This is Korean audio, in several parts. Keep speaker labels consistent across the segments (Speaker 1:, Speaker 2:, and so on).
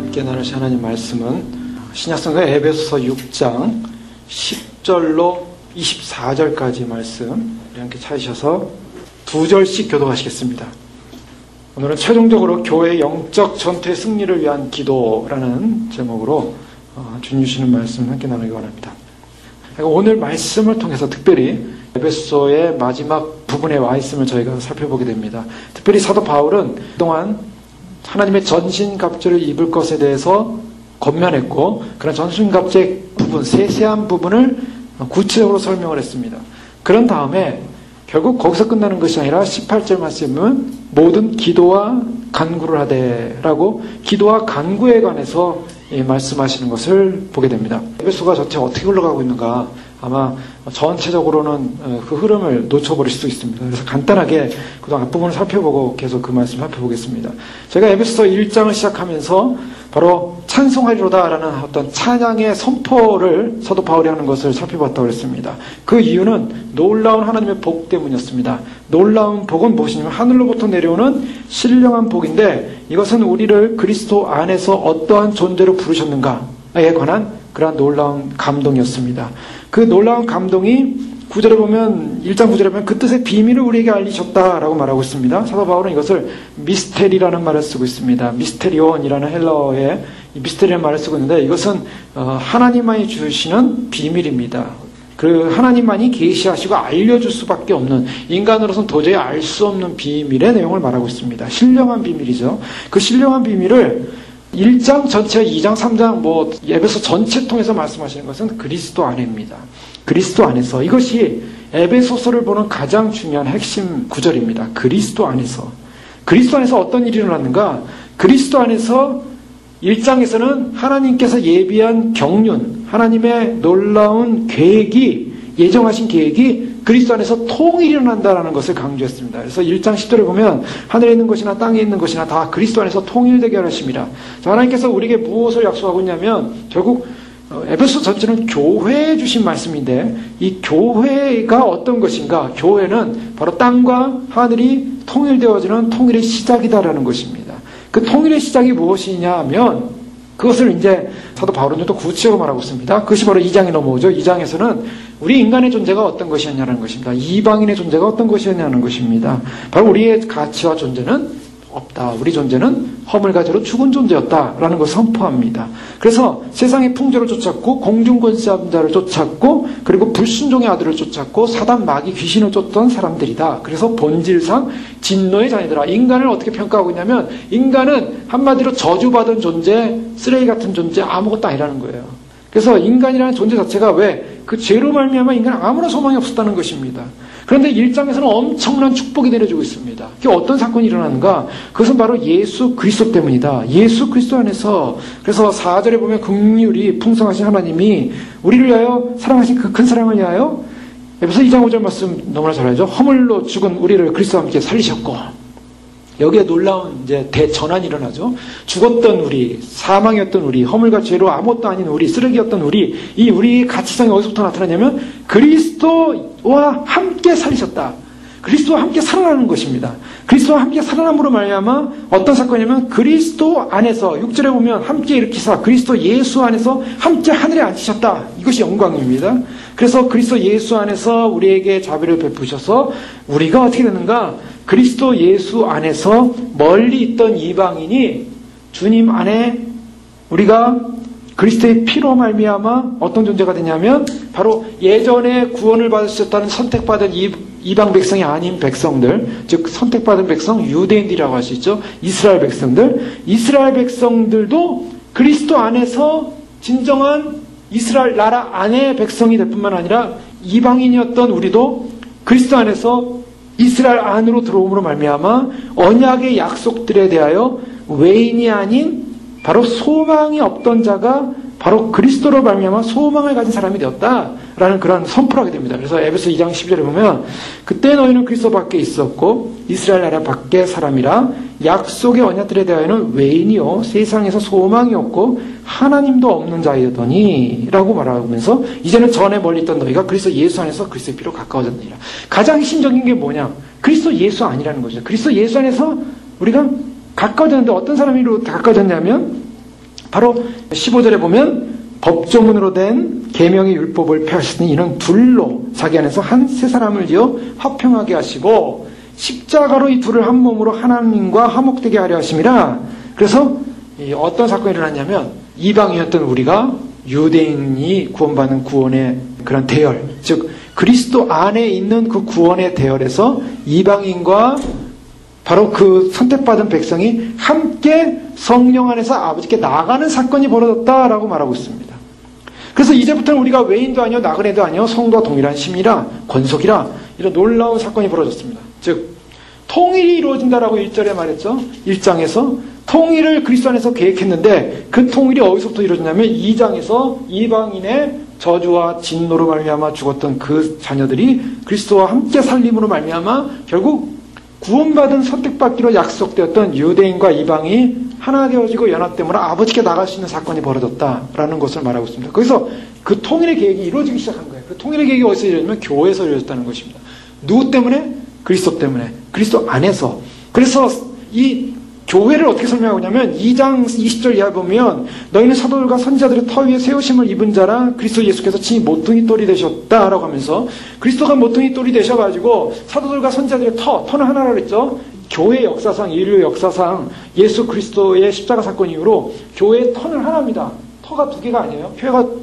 Speaker 1: 함께 나누실 하나님 말씀은 신약성경 에베소서 6장 10절로 24절까지 말씀 함께 찾으셔서 두 절씩 교독하시겠습니다. 오늘은 최종적으로 교회의 영적 전투의 승리를 위한 기도라는 제목으로 주님 주시는 말씀 함께 나누기 원합니다. 오늘 말씀을 통해서 특별히 에베소서의 마지막 부분에 와 있음을 저희가 살펴보게 됩니다. 특별히 사도 바울은 그동안 하나님의 전신갑주를 입을 것에 대해서 권면했고, 그런 전신갑주의 부분, 세세한 부분을 구체적으로 설명을 했습니다. 그런 다음에 결국 거기서 끝나는 것이 아니라 18절 말씀은 모든 기도와 간구를 하되라고 기도와 간구에 관해서 말씀하시는 것을 보게 됩니다. 에베소가 전체 어떻게 흘러가고 있는가, 아마 전체적으로는 그 흐름을 놓쳐버릴 수도 있습니다. 그래서 간단하게 그동안 앞부분을 살펴보고 계속 그 말씀을 살펴보겠습니다. 제가 에베소서 1장을 시작하면서 바로 찬송하리로다라는 어떤 찬양의 선포를 사도 바울이 하는 것을 살펴봤다고 했습니다. 그 이유는 놀라운 하나님의 복 때문이었습니다. 놀라운 복은 무엇이냐면 하늘로부터 내려오는 신령한 복인데, 이것은 우리를 그리스도 안에서 어떠한 존재로 부르셨는가에 관한 그러한 놀라운 감동이었습니다. 그 놀라운 감동이 9절에 보면, 1장 9절에 보면 그 뜻의 비밀을 우리에게 알리셨다라고 말하고 있습니다. 사도 바울은 이것을 미스테리라는 말을 쓰고 있습니다. 미스테리온이라는 헬라어의 미스테리라는 말을 쓰고 있는데, 이것은 하나님만이 주시는 비밀입니다. 그 하나님만이 계시하시고 알려줄 수밖에 없는, 인간으로서는 도저히 알 수 없는 비밀의 내용을 말하고 있습니다. 신령한 비밀이죠. 그 신령한 비밀을 1장 전체, 2장, 3장, 에베소 전체 통해서 말씀하시는 것은 그리스도 안에입니다. 그리스도 안에서. 이것이 에베소서를 보는 가장 중요한 핵심 구절입니다. 그리스도 안에서. 그리스도 안에서 어떤 일이 일어났는가? 그리스도 안에서 1장에서는 하나님께서 예비한 경륜, 하나님의 놀라운 계획이, 예정하신 계획이 그리스도 안에서 통일이 일어난다라는 것을 강조했습니다. 그래서 1장 10절에 보면 하늘에 있는 것이나 땅에 있는 것이나 다 그리스도 안에서 통일되게 하십니다. 하나님께서 우리에게 무엇을 약속하고 있냐면, 결국 에베소 전체는 교회에 주신 말씀인데, 이 교회가 어떤 것인가? 교회는 바로 땅과 하늘이 통일되어지는 통일의 시작이다라는 것입니다. 그 통일의 시작이 무엇이냐 하면, 그것을 이제 사도 바울은 또 구체적으로 말하고 있습니다. 그것이 바로 2장에 넘어오죠. 2장에서는 우리 인간의 존재가 어떤 것이었냐는 것입니다. 이방인의 존재가 어떤 것이었냐는 것입니다. 바로 우리의 가치와 존재는 없다. 우리 존재는 허물가지로 죽은 존재였다라는 것을 선포합니다. 그래서 세상의 풍조를 쫓았고, 공중권세자를 쫓았고, 그리고 불순종의 아들을 쫓았고, 사단 마귀 귀신을 쫓던 사람들이다. 그래서 본질상 진노의 자녀들아. 인간을 어떻게 평가하고 있냐면, 인간은 한마디로 저주받은 존재, 쓰레기 같은 존재, 아무것도 아니라는 거예요. 그래서 인간이라는 존재 자체가 왜? 그 죄로 말미암아 인간은 아무런 소망이 없었다는 것입니다. 그런데 1장에서는 엄청난 축복이 내려지고 있습니다. 그게 어떤 사건이 일어나는가? 그것은 바로 예수 그리스도 때문이다. 예수 그리스도 안에서. 그래서 4절에 보면 긍휼이 풍성하신 하나님이 우리를 위하여 사랑하신 그 큰 사랑을 위하여, 에베소 2장 5절 말씀 너무나 잘 알죠. 허물로 죽은 우리를 그리스도와 함께 살리셨고, 여기에 놀라운 이제 대전환이 일어나죠. 죽었던 우리, 사망이었던 우리, 허물과 죄로 아무것도 아닌 우리, 쓰레기였던 우리, 이 우리의 가치성이 어디서부터 나타나냐면 그리스도와 함께 살리셨다. 그리스도와 함께 살아나는 것입니다. 그리스도와 함께 살아남으로 말미암아 어떤 사건이냐면, 그리스도 안에서 6절에 보면 함께 일으키사 그리스도 예수 안에서 함께 하늘에 앉히셨다. 이것이 영광입니다. 그래서 그리스도 예수 안에서 우리에게 자비를 베푸셔서 우리가 어떻게 되는가? 그리스도 예수 안에서 멀리 있던 이방인이 주님 안에, 우리가 그리스도의 피로 말미암아 어떤 존재가 되냐면, 바로 예전에 구원을 받으셨다는 선택받은 이방 백성이 아닌 백성들, 즉 선택받은 백성, 유대인들이라고 할 수 있죠. 이스라엘 백성들. 이스라엘 백성들도 그리스도 안에서 진정한 이스라엘 나라 안의 백성이 될 뿐만 아니라, 이방인이었던 우리도 그리스도 안에서 이스라엘 안으로 들어옴으로 말미암아 언약의 약속들에 대하여 외인이 아닌 바로 소망이 없던 자가 바로 그리스도로 말미암아 소망을 가진 사람이 되었다라는 그런 선포를 하게 됩니다. 그래서 에베소 2장 10절에 보면, 그때 너희는 그리스도 밖에 있었고 이스라엘 나라 밖의 사람이라 약속의 언약들에 대하여는 외인이요 세상에서 소망이 없고 하나님도 없는 자이더니 라고 말하면서, 이제는 전에 멀리 있던 너희가 그리스도 예수 안에서 그리스도의 피로 가까워졌느니라. 가장 핵심적인 게 뭐냐? 그리스도 예수 아니라는 거죠. 그리스도 예수 안에서 우리가 가까워졌는데, 어떤 사람으로 가까워졌냐면 바로 15절에 보면 법조문으로 된 계명의 율법을 폐하시니 이는 둘로 자기 안에서 한 세 사람을 지어 화평하게 하시고 십자가로 이 둘을 한 몸으로 하나님과 화목되게 하려 하심이라. 그래서 어떤 사건이 일어났냐면 이방인이었던 우리가 유대인이 구원받는 구원의 그런 대열, 즉 그리스도 안에 있는 그 구원의 대열에서 이방인과 바로 그 선택받은 백성이 함께 성령 안에서 아버지께 나아가는 사건이 벌어졌다라고 말하고 있습니다. 그래서 이제부터는 우리가 외인도 아니요 나그네도 아니요 성도와 동일한 심이라 권속이라 이런 놀라운 사건이 벌어졌습니다. 즉 통일이 이루어진다라고 1절에 말했죠. 1장에서 통일을 그리스도 안에서 계획했는데 그 통일이 어디서부터 이루어지냐면 2장에서 이방인의 저주와 진노로 말미암아 죽었던 그 자녀들이 그리스도와 함께 살림으로 말미암아 결국 구원받은 선택받기로 약속되었던 유대인과 이방이 하나 되어지고 연합됨으로 아버지께 나갈 수 있는 사건이 벌어졌다라는 것을 말하고 있습니다. 거기서 그 통일의 계획이 이루어지기 시작한 거예요. 그 통일의 계획이 어디서 이루어지냐면 교회에서 이루어졌다는 것입니다. 누구 때문에? 그리스도 때문에. 그리스도 안에서. 그래서 이 교회를 어떻게 설명하고 있냐면 2장 20절 이하 보면 너희는 사도들과 선지자들의 터 위에 세우심을 입은 자라 그리스도 예수께서 친히 모퉁이 돌이 되셨다라고 하면서 그리스도가 모퉁이 돌이 되셔가지고 사도들과 선지자들의 터는 하나라고 했죠. 교회 역사상, 인류 역사상 예수 그리스도의 십자가 사건 이후로 교회의 터는 하나입니다. 터가 두 개가 아니에요.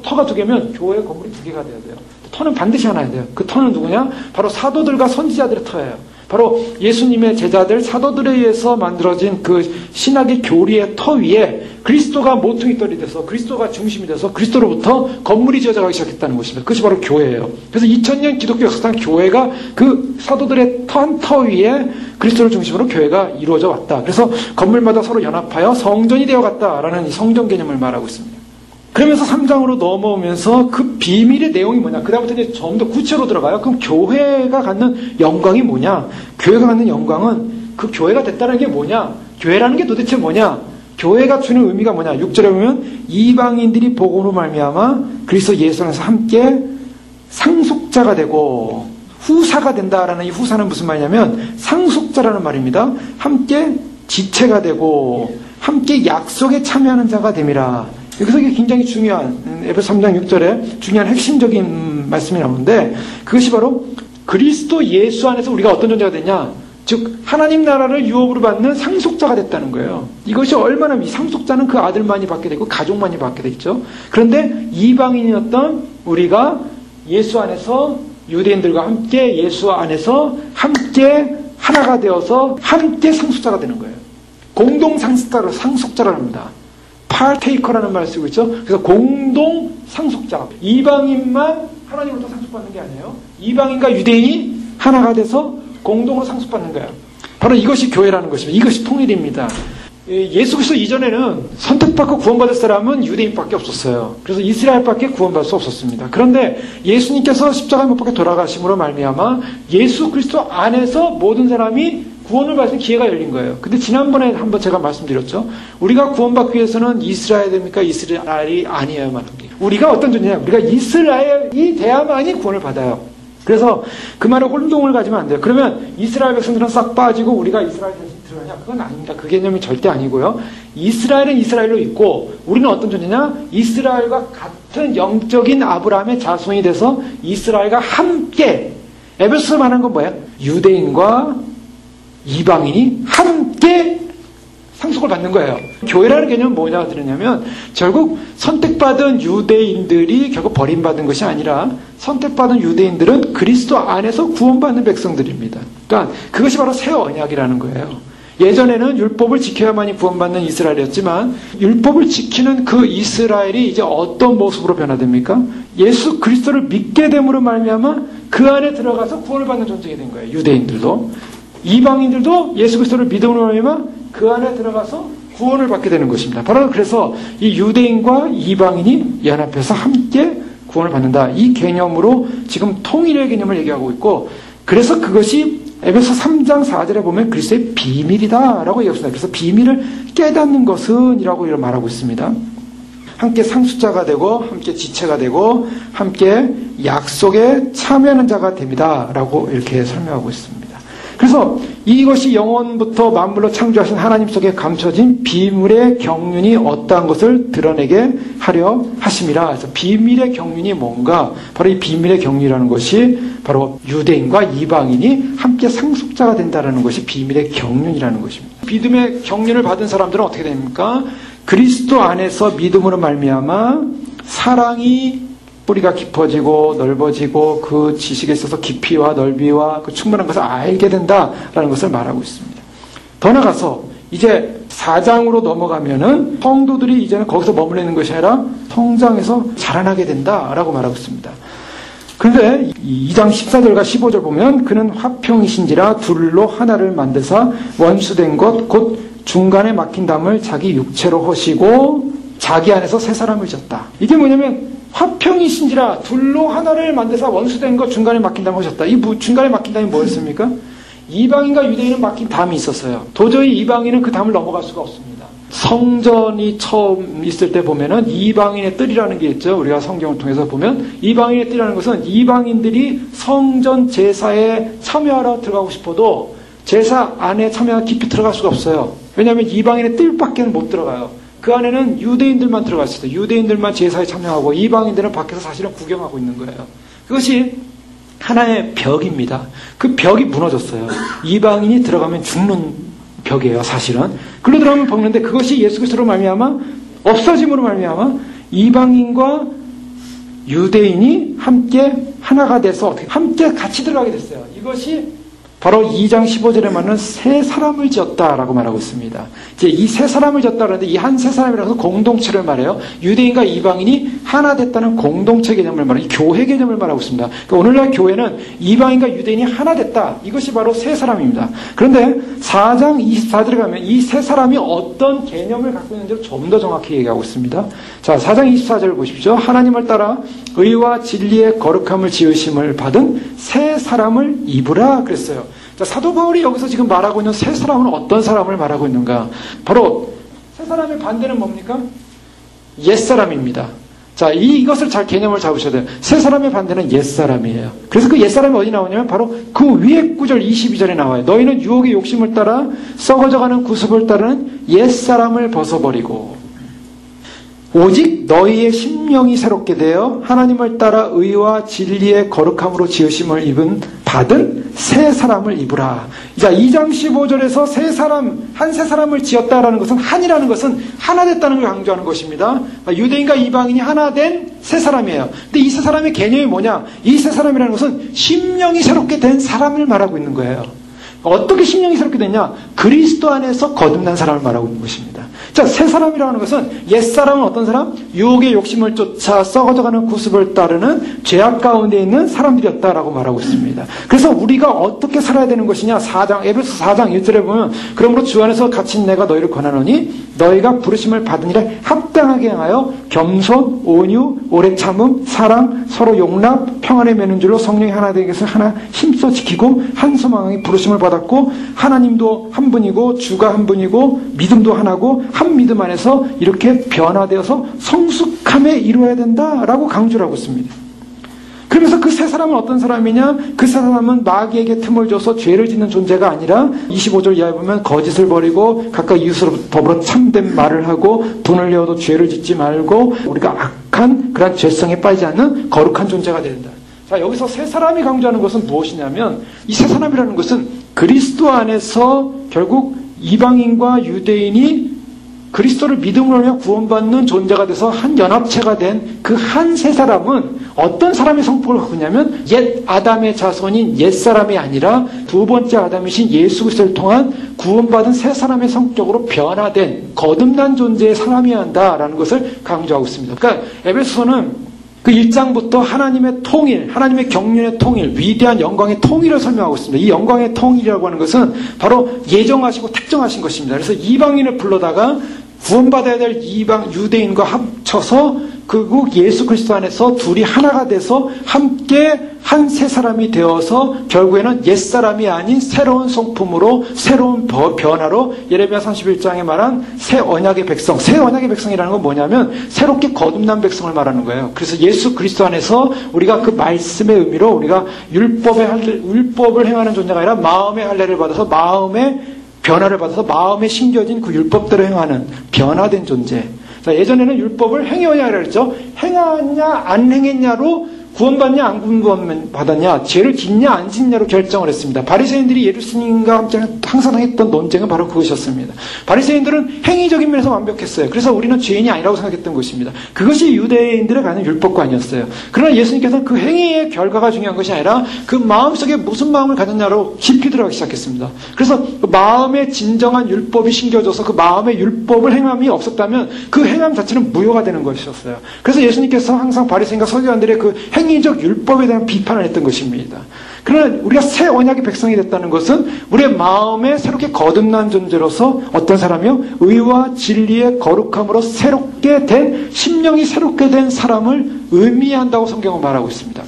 Speaker 1: 터가 두 개면 교회 건물이 두 개가 돼야 돼요. 터는 반드시 하나야 돼요. 그 터는 누구냐? 바로 사도들과 선지자들의 터예요. 바로 예수님의 제자들 사도들에 의해서 만들어진 그 신학의 교리의 터 위에 그리스도가 모퉁이 돌이 돼서 그리스도가 중심이 돼서 그리스도로부터 건물이 지어져가기 시작했다는 것입니다. 그것이 바로 교회예요. 그래서 2000년 기독교 역사상 교회가 그 사도들의 터 위에 그리스도를 중심으로 교회가 이루어져 왔다. 그래서 건물마다 서로 연합하여 성전이 되어갔다라는 이 성전 개념을 말하고 있습니다. 그러면서 3장으로 넘어오면서 그 비밀의 내용이 뭐냐. 그 다음부터 이제 좀 더 구체로 들어가요. 그럼 교회가 갖는 영광이 뭐냐. 교회가 갖는 영광은 그 교회가 됐다는 게 뭐냐. 교회라는 게 도대체 뭐냐. 교회가 주는 의미가 뭐냐. 6절에 보면 이방인들이 복음으로 말미암아 그리스도 예수 안에서 함께 상속자가 되고 후사가 된다라는 이 후사는 무슨 말이냐면 상속자라는 말입니다. 함께 지체가 되고 함께 약속에 참여하는 자가 됨이라. 여기서 이게 굉장히 중요한 에베소 3장 6절에 중요한 핵심적인 말씀이 나오는데 그것이 바로 그리스도 예수 안에서 우리가 어떤 존재가 됐냐. 즉 하나님 나라를 유업으로 받는 상속자가 됐다는 거예요. 이것이 얼마나 이 상속자는 그 아들만이 받게 되고 가족만이 받게 되겠죠. 그런데 이방인이었던 우리가 예수 안에서 유대인들과 함께 예수 안에서 함께 하나가 되어서 함께 상속자가 되는 거예요. 공동 상속자라는 합니다. partaker라는 말을 쓰고 있죠. 그래서 공동 상속자. 이방인만 하나님으로부터 상속받는 게 아니에요. 이방인과 유대인이 하나가 돼서 공동으로 상속받는 거예요. 바로 이것이 교회라는 것입니다. 이것이 통일입니다. 예수 그리스도 이전에는 선택받고 구원받을 사람은 유대인밖에 없었어요. 그래서 이스라엘밖에 구원받을 수 없었습니다. 그런데 예수님께서 십자가에 못 박혀 돌아가심으로 말미암아 예수 그리스도 안에서 모든 사람이 구원을 받을 기회가 열린 거예요. 근데 지난번에 한번 제가 말씀드렸죠. 우리가 구원받기 위해서는 이스라엘입니까? 이스라엘이 아니어야만 합니다. 우리가 어떤 존재냐? 우리가 이스라엘이 돼야만이 구원을 받아요. 그래서 그 말에 혼동을 가지면 안 돼요. 그러면 이스라엘 백성들은 싹 빠지고 우리가 이스라엘 대신 들어가냐? 그건 아닙니다. 그 개념이 절대 아니고요. 이스라엘은 이스라엘로 있고 우리는 어떤 존재냐? 이스라엘과 같은 영적인 아브라함의 자손이 돼서 이스라엘과 함께 에베소서 말하는 건 뭐예요? 유대인과 이방인이 함께 상속을 받는 거예요. 교회라는 개념은 뭐냐고 들었냐면 결국 선택받은 유대인들이 결국 버림받은 것이 아니라 선택받은 유대인들은 그리스도 안에서 구원받는 백성들입니다. 그러니까 그것이 바로 새 언약이라는 거예요. 예전에는 율법을 지켜야만이 구원받는 이스라엘이었지만 율법을 지키는 그 이스라엘이 이제 어떤 모습으로 변화됩니까? 예수 그리스도를 믿게 됨으로 말미암아 그 안에 들어가서 구원을 받는 존재가 된 거예요. 유대인들도. 이방인들도 예수 그리스도를 믿음으로 말미암아 그 안에 들어가서 구원을 받게 되는 것입니다. 바로 그래서 이 유대인과 이방인이 연합해서 함께 구원을 받는다. 이 개념으로 지금 통일의 개념을 얘기하고 있고 그래서 그것이 에베소 3장 4절에 보면 그리스도의 비밀이다라고 얘기합니다. 그래서 비밀을 깨닫는 것은 이라고 말하고 있습니다. 함께 상속자가 되고 함께 지체가 되고 함께 약속에 참여하는 자가 됩니다. 라고 이렇게 설명하고 있습니다. 그래서 이것이 영원부터 만물로 창조하신 하나님 속에 감춰진 비밀의 경륜이 어떠한 것을 드러내게 하려 하심이라. 그래서 비밀의 경륜이 뭔가? 바로 이 비밀의 경륜이라는 것이 바로 유대인과 이방인이 함께 상속자가 된다는 것이 비밀의 경륜이라는 것입니다. 믿음의 경륜을 받은 사람들은 어떻게 됩니까? 그리스도 안에서 믿음으로 말미암아 사랑이 뿌리가 깊어지고 넓어지고 그 지식에 있어서 깊이와 넓이와 그 충분한 것을 알게 된다라는 것을 말하고 있습니다. 더 나아가서 이제 4장으로 넘어가면은 성도들이 이제는 거기서 머물러 있는 것이 아니라 성장해서 자라나게 된다라고 말하고 있습니다. 그런데 2장 14절과 15절 보면 그는 화평이신지라 둘로 하나를 만드사 원수된 것 곧 중간에 막힌 담을 자기 육체로 허시고 자기 안에서 새 사람을 졌다. 이게 뭐냐면 화평이신지라 둘로 하나를 만드사 원수된 것 중간에 막힌 담을 하셨다. 이 중간에 막힌 담이 뭐였습니까? 이방인과 유대인은 막힌 담이 있었어요. 도저히 이방인은 그 담을 넘어갈 수가 없습니다. 성전이 처음 있을 때 보면은 이방인의 뜰이라는 게 있죠. 우리가 성경을 통해서 보면 이방인의 뜰이라는 것은 이방인들이 성전 제사에 참여하러 들어가고 싶어도 제사 안에 참여하러 깊이 들어갈 수가 없어요. 왜냐하면 이방인의 뜰밖에 못 들어가요. 그 안에는 유대인들만 들어갈 수 있어요. 유대인들만 제사에 참여하고 이방인들은 밖에서 사실은 구경하고 있는 거예요. 그것이 하나의 벽입니다. 그 벽이 무너졌어요. 이방인이 들어가면 죽는 벽이에요. 사실은. 글로 들어가면 먹는데 그것이 예수 그리스도로 말미암아 없어짐으로 말미암아 이방인과 유대인이 함께 하나가 돼서 함께 같이 들어가게 됐어요. 이것이 바로 2장 15절에 맞는 새 사람을 지었다라고 말하고 있습니다. 이제 이 새 사람을 지었다 그러는데 이 한 새 사람이라서 공동체를 말해요. 유대인과 이방인이 하나 됐다는 공동체 개념을 말해요. 이 교회 개념을 말하고 있습니다. 그러니까 오늘날 교회는 이방인과 유대인이 하나 됐다. 이것이 바로 새 사람입니다. 그런데 4장 24절에 가면 이 새 사람이 어떤 개념을 갖고 있는지를 좀 더 정확히 얘기하고 있습니다. 자, 4장 24절을 보십시오. 하나님을 따라 의와 진리의 거룩함을 지으심을 받은 새 사람을 입으라 그랬어요. 자, 사도 바울이 여기서 지금 말하고 있는 새 사람은 어떤 사람을 말하고 있는가? 바로 새 사람의 반대는 뭡니까? 옛사람입니다. 자, 이것을 잘 개념을 잡으셔야 돼요. 새 사람의 반대는 옛사람이에요. 그래서 그 옛사람이 어디 나오냐면 바로 그 위에 구절 22절에 나와요. 너희는 유혹의 욕심을 따라 썩어져가는 구습을 따르는 옛사람을 벗어버리고 오직 너희의 심령이 새롭게 되어 하나님을 따라 의와 진리의 거룩함으로 지으심을 받은 새 사람을 입으라. 자, 2장 15절에서 한 새 사람을 지었다라는 것은 한이라는 것은 하나 됐다는 걸 강조하는 것입니다. 유대인과 이방인이 하나 된 새 사람이에요. 근데 이 새 사람의 개념이 뭐냐? 이 새 사람이라는 것은 심령이 새롭게 된 사람을 말하고 있는 거예요. 어떻게 심령이 새롭게 됐냐? 그리스도 안에서 거듭난 사람을 말하고 있는 것입니다. 자, 새 사람이라는 것은 옛사람은 어떤 사람? 유혹의 욕심을 쫓아 썩어져가는 구습을 따르는 죄악 가운데 있는 사람들이었다라고 말하고 있습니다. 그래서 우리가 어떻게 살아야 되는 것이냐? 에베소 4장 1절에 보면 그러므로 주 안에서 갇힌 내가 너희를 권하노니 너희가 부르심을 받은 일에 합당하게 행하여 겸손, 온유, 오래 참음, 사랑, 서로 용납, 평안에 매는 줄로 성령이 하나 되게 해서 하나 힘써 지키고 한 소망이 부르심을 받았고 하나님도 한 분이고 주가 한 분이고 믿음도 하나고 한 믿음 안에서 이렇게 변화되어서 성숙함에 이루어야 된다라고 강조를 하고 있습니다. 그러면서 그 새 사람은 어떤 사람이냐? 그 새 사람은 마귀에게 틈을 줘서 죄를 짓는 존재가 아니라 25절 이하에 보면 거짓을 버리고 각각 이웃으로 더불어 참된 말을 하고 분을 내어도 죄를 짓지 말고 우리가 악한 그런 죄성에 빠지지 않는 거룩한 존재가 된다. 자, 여기서 새 사람이 강조하는 것은 무엇이냐면 이 새 사람이라는 것은 그리스도 안에서 결국 이방인과 유대인이 그리스도를 믿음으로 하여 구원받는 존재가 돼서 한 연합체가 된 그 한 새 사람은 어떤 사람의 성격을 갖고 있냐면 옛 아담의 자손인 옛 사람이 아니라 두 번째 아담이신 예수 그리스도를 통한 구원받은 새 사람의 성격으로 변화된 거듭난 존재의 사람이어야 한다라는 것을 강조하고 있습니다. 그러니까 에베소서는 그 1장부터 하나님의 통일, 하나님의 경륜의 통일, 위대한 영광의 통일을 설명하고 있습니다. 이 영광의 통일이라고 하는 것은 바로 예정하시고 특정하신 것입니다. 그래서 이방인을 불러다가 구원받아야 될 이방 유대인과 합쳐서 결국 예수 그리스도 안에서 둘이 하나가 돼서 함께 한 세 사람이 되어서 결국에는 옛사람이 아닌 새로운 성품으로 새로운 변화로 예레미야 31장에 말한 새 언약의 백성, 새 언약의 백성이라는 건 뭐냐면 새롭게 거듭난 백성을 말하는 거예요. 그래서 예수 그리스도 안에서 우리가 그 말씀의 의미로 우리가 율법을 행하는 존재가 아니라 마음의 할례를 받아서 마음의 변화를 받아서 마음에 심겨진 그 율법대로 행하는 변화된 존재. 자, 예전에는 율법을 행해야 그랬죠. 행하냐 안 행했냐로 구원받냐 안 구원받았냐, 죄를 짓냐 안 짓냐로 결정을 했습니다. 바리새인들이 예수님과 함께 항상 했던 논쟁은 바로 그것이었습니다. 바리새인들은 행위적인 면에서 완벽했어요. 그래서 우리는 죄인이 아니라고 생각했던 것입니다. 그것이 유대인들의 가는 율법관이었어요. 그러나 예수님께서는 그 행위의 결과가 중요한 것이 아니라 그 마음속에 무슨 마음을 가졌냐로 깊이 들어가기 시작했습니다. 그래서 그 마음에 진정한 율법이 심겨져서 그 마음에 율법을 행함이 없었다면 그 행함 자체는 무효가 되는 것이었어요. 그래서 예수님께서 항상 바리새인과 서기관들의 그 행위적 율법에 대한 비판을 했던 것입니다. 그러나 우리가 새 언약의 백성이 됐다는 것은 우리의 마음에 새롭게 거듭난 존재로서 어떤 사람이요? 의와 진리의 거룩함으로 새롭게 된, 심령이 새롭게 된 사람을 의미한다고 성경은 말하고 있습니다.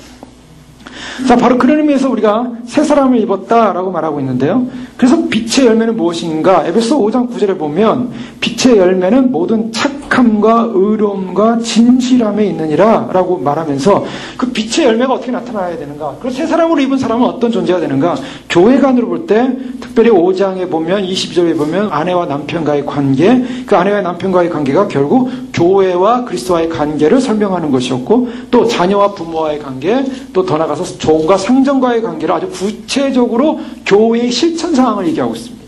Speaker 1: 자, 바로 그런 의미에서 우리가 새 사람을 입었다라고 말하고 있는데요. 그래서 빛의 열매는 무엇인가? 에베소 5장 9절에 보면 빛의 열매는 모든 착함과 의로움과 진실함에 있느니라 라고 말하면서 그 빛의 열매가 어떻게 나타나야 되는가? 그래서 새 사람으로 입은 사람은 어떤 존재가 되는가? 교회관으로 볼 때 특별히 5장에 보면 22절에 보면 아내와 남편과의 관계, 그 아내와 남편과의 관계가 결국 교회와 그리스도와의 관계를 설명하는 것이었고, 또 자녀와 부모와의 관계, 또 더 나아가서 종과 상전과의 관계를 아주 구체적으로 교회의 실천 사항을 얘기하고 있습니다.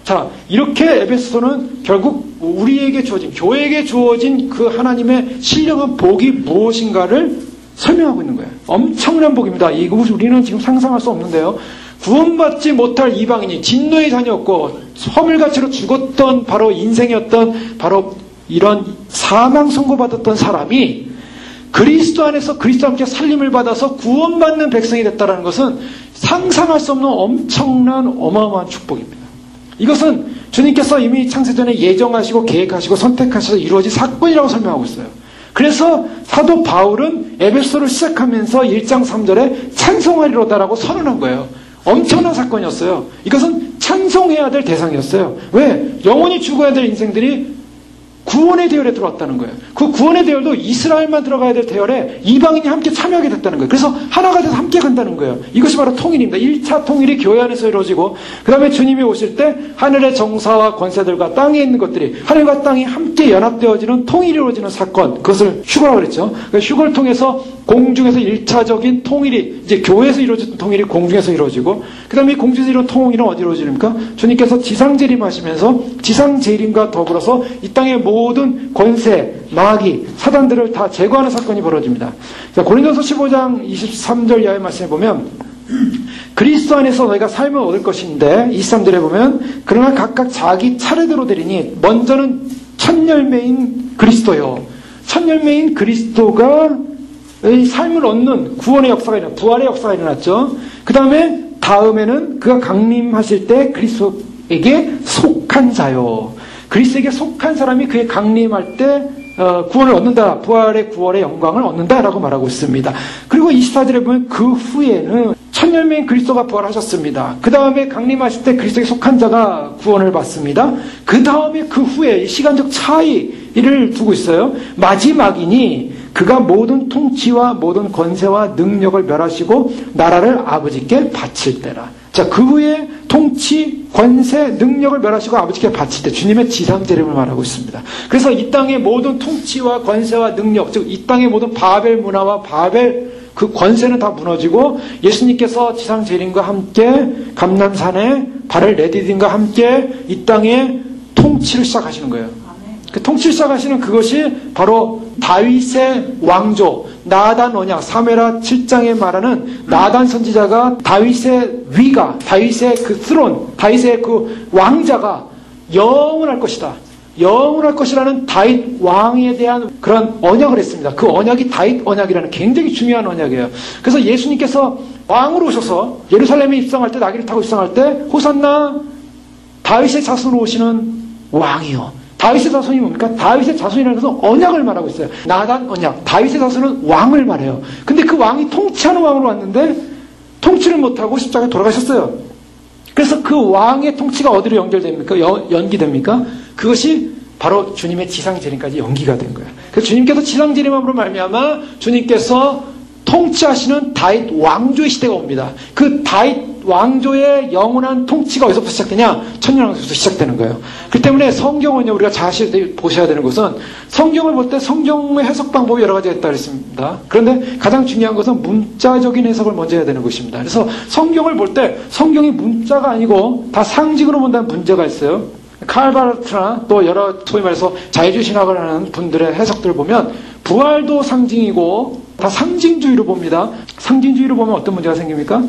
Speaker 1: 자, 이렇게 에베소서는 결국 우리에게 주어진, 교회에게 주어진 그 하나님의 신령한 복이 무엇인가를 설명하고 있는 거예요. 엄청난 복입니다. 이것을 우리는 지금 상상할 수 없는데요. 구원받지 못할 이방인이 진노의 자녀였고 허물가치로 죽었던 바로 인생이었던 바로 이런 사망 선고받았던 사람이 그리스도 안에서 그리스도와 함께 살림을 받아서 구원받는 백성이 됐다는 것은 상상할 수 없는 엄청난 어마어마한 축복입니다. 이것은 주님께서 이미 창세전에 예정하시고 계획하시고 선택하셔서 이루어진 사건이라고 설명하고 있어요. 그래서 사도 바울은 에베소를 시작하면서 1장 3절에 찬송하리로다라고 선언한 거예요. 엄청난 사건이었어요. 이것은 찬송해야 될 대상이었어요. 왜? 영원히 죽어야 될 인생들이 구원의 대열에 들어왔다는 거예요. 그 구원의 대열도 이스라엘만 들어가야 될 대열에 이방인이 함께 참여하게 됐다는 거예요. 그래서 하나가 돼서 함께 간다는 거예요. 이것이 바로 통일입니다. 1차 통일이 교회 안에서 이루어지고, 그 다음에 주님이 오실 때 하늘의 정사와 권세들과 땅에 있는 것들이, 하늘과 땅이 함께 연합되어지는 통일이 이루어지는 사건, 그것을 휴거라고 그랬죠. 휴거를 통해서 공중에서 1차적인 통일이, 이제 교회에서 이루어졌던 통일이 공중에서 이루어지고, 그 다음에 공중에서 이루어진 통일은 어디로 이루어집니까? 주님께서 지상재림하시면서 지상재림과 더불어서 이 땅의 모든 권세, 마귀, 사단들을 다 제거하는 사건이 벌어집니다. 자, 고린도서 15장 23절 이하의 말씀에 보면 그리스도 안에서 너희가 삶을 얻을 것인데, 23절에 보면 그러나 각각 자기 차례대로 되리니 먼저는 첫 열매인 그리스도요. 첫 열매인 그리스도가 삶을 얻는 구원의 역사가 일어났죠. 부활의 역사가 일어났죠. 그 다음에는 그가 강림하실 때 그리스도에게 속한 자요. 그리스도에게 속한 사람이 그의 강림할 때 구원을 얻는다. 부활의 구원의 영광을 얻는다라고 말하고 있습니다. 그리고 24절에 보면 그 후에는 첫 열매인 그리스도가 부활하셨습니다. 그 다음에 강림하실 때 그리스도에게 속한 자가 구원을 받습니다. 그 다음에 그 후에 시간적 차이를 두고 있어요. 마지막이니 그가 모든 통치와 모든 권세와 능력을 멸하시고 나라를 아버지께 바칠 때라. 자, 그 후에 통치, 권세, 능력을 멸하시고 아버지께 바칠 때 주님의 지상재림을 말하고 있습니다. 그래서 이 땅의 모든 통치와 권세와 능력, 즉 이 땅의 모든 바벨 문화와 바벨 그 권세는 다 무너지고 예수님께서 지상재림과 함께 감람산에 발을 내디딘과 함께 이 땅의 통치를 시작하시는 거예요. 그 통치를 시작하시는 그것이 바로 다윗의 왕조, 나단 언약, 사무엘하 7장에 말하는 나단 선지자가 다윗의 위가, 다윗의 그 스론, 다윗의 그 왕자가 영원할 것이다. 영원할 것이라는 다윗 왕에 대한 그런 언약을 했습니다. 그 언약이 다윗 언약이라는 굉장히 중요한 언약이에요. 그래서 예수님께서 왕으로 오셔서 예루살렘에 입성할 때, 나귀를 타고 입성할 때 호산나 다윗의 자손으로 오시는 왕이요. 다윗의 자손이 뭡니까? 다윗의 자손이라는 것은 언약을 말하고 있어요. 나단 언약. 다윗의 자손은 왕을 말해요. 근데 그 왕이 통치하는 왕으로 왔는데 통치를 못하고 십자가에 돌아가셨어요. 그래서 그 왕의 통치가 어디로 연결됩니까? 연기됩니까? 그것이 바로 주님의 지상재림까지 연기가 된 거예요. 그래서 주님께서 지상재림함으로 말미암아 주님께서 통치하시는 다윗 왕조의 시대가 옵니다. 그 다윗 왕조의 영원한 통치가 어디서부터 시작되냐? 천년왕국에서 시작되는 거예요. 그 때문에 성경은요, 우리가 자세히 보셔야 되는 것은 성경을 볼 때 성경의 해석 방법이 여러 가지가 있다고 했습니다. 그런데 가장 중요한 것은 문자적인 해석을 먼저 해야 되는 것입니다. 그래서 성경을 볼 때 성경이 문자가 아니고 다 상징으로 본다는 문제가 있어요. 칼바르트나 또 여러 소위 말해서 자유주의 신학을 하는 분들의 해석들을 보면 부활도 상징이고 다 상징주의로 봅니다. 상징주의로 보면 어떤 문제가 생깁니까?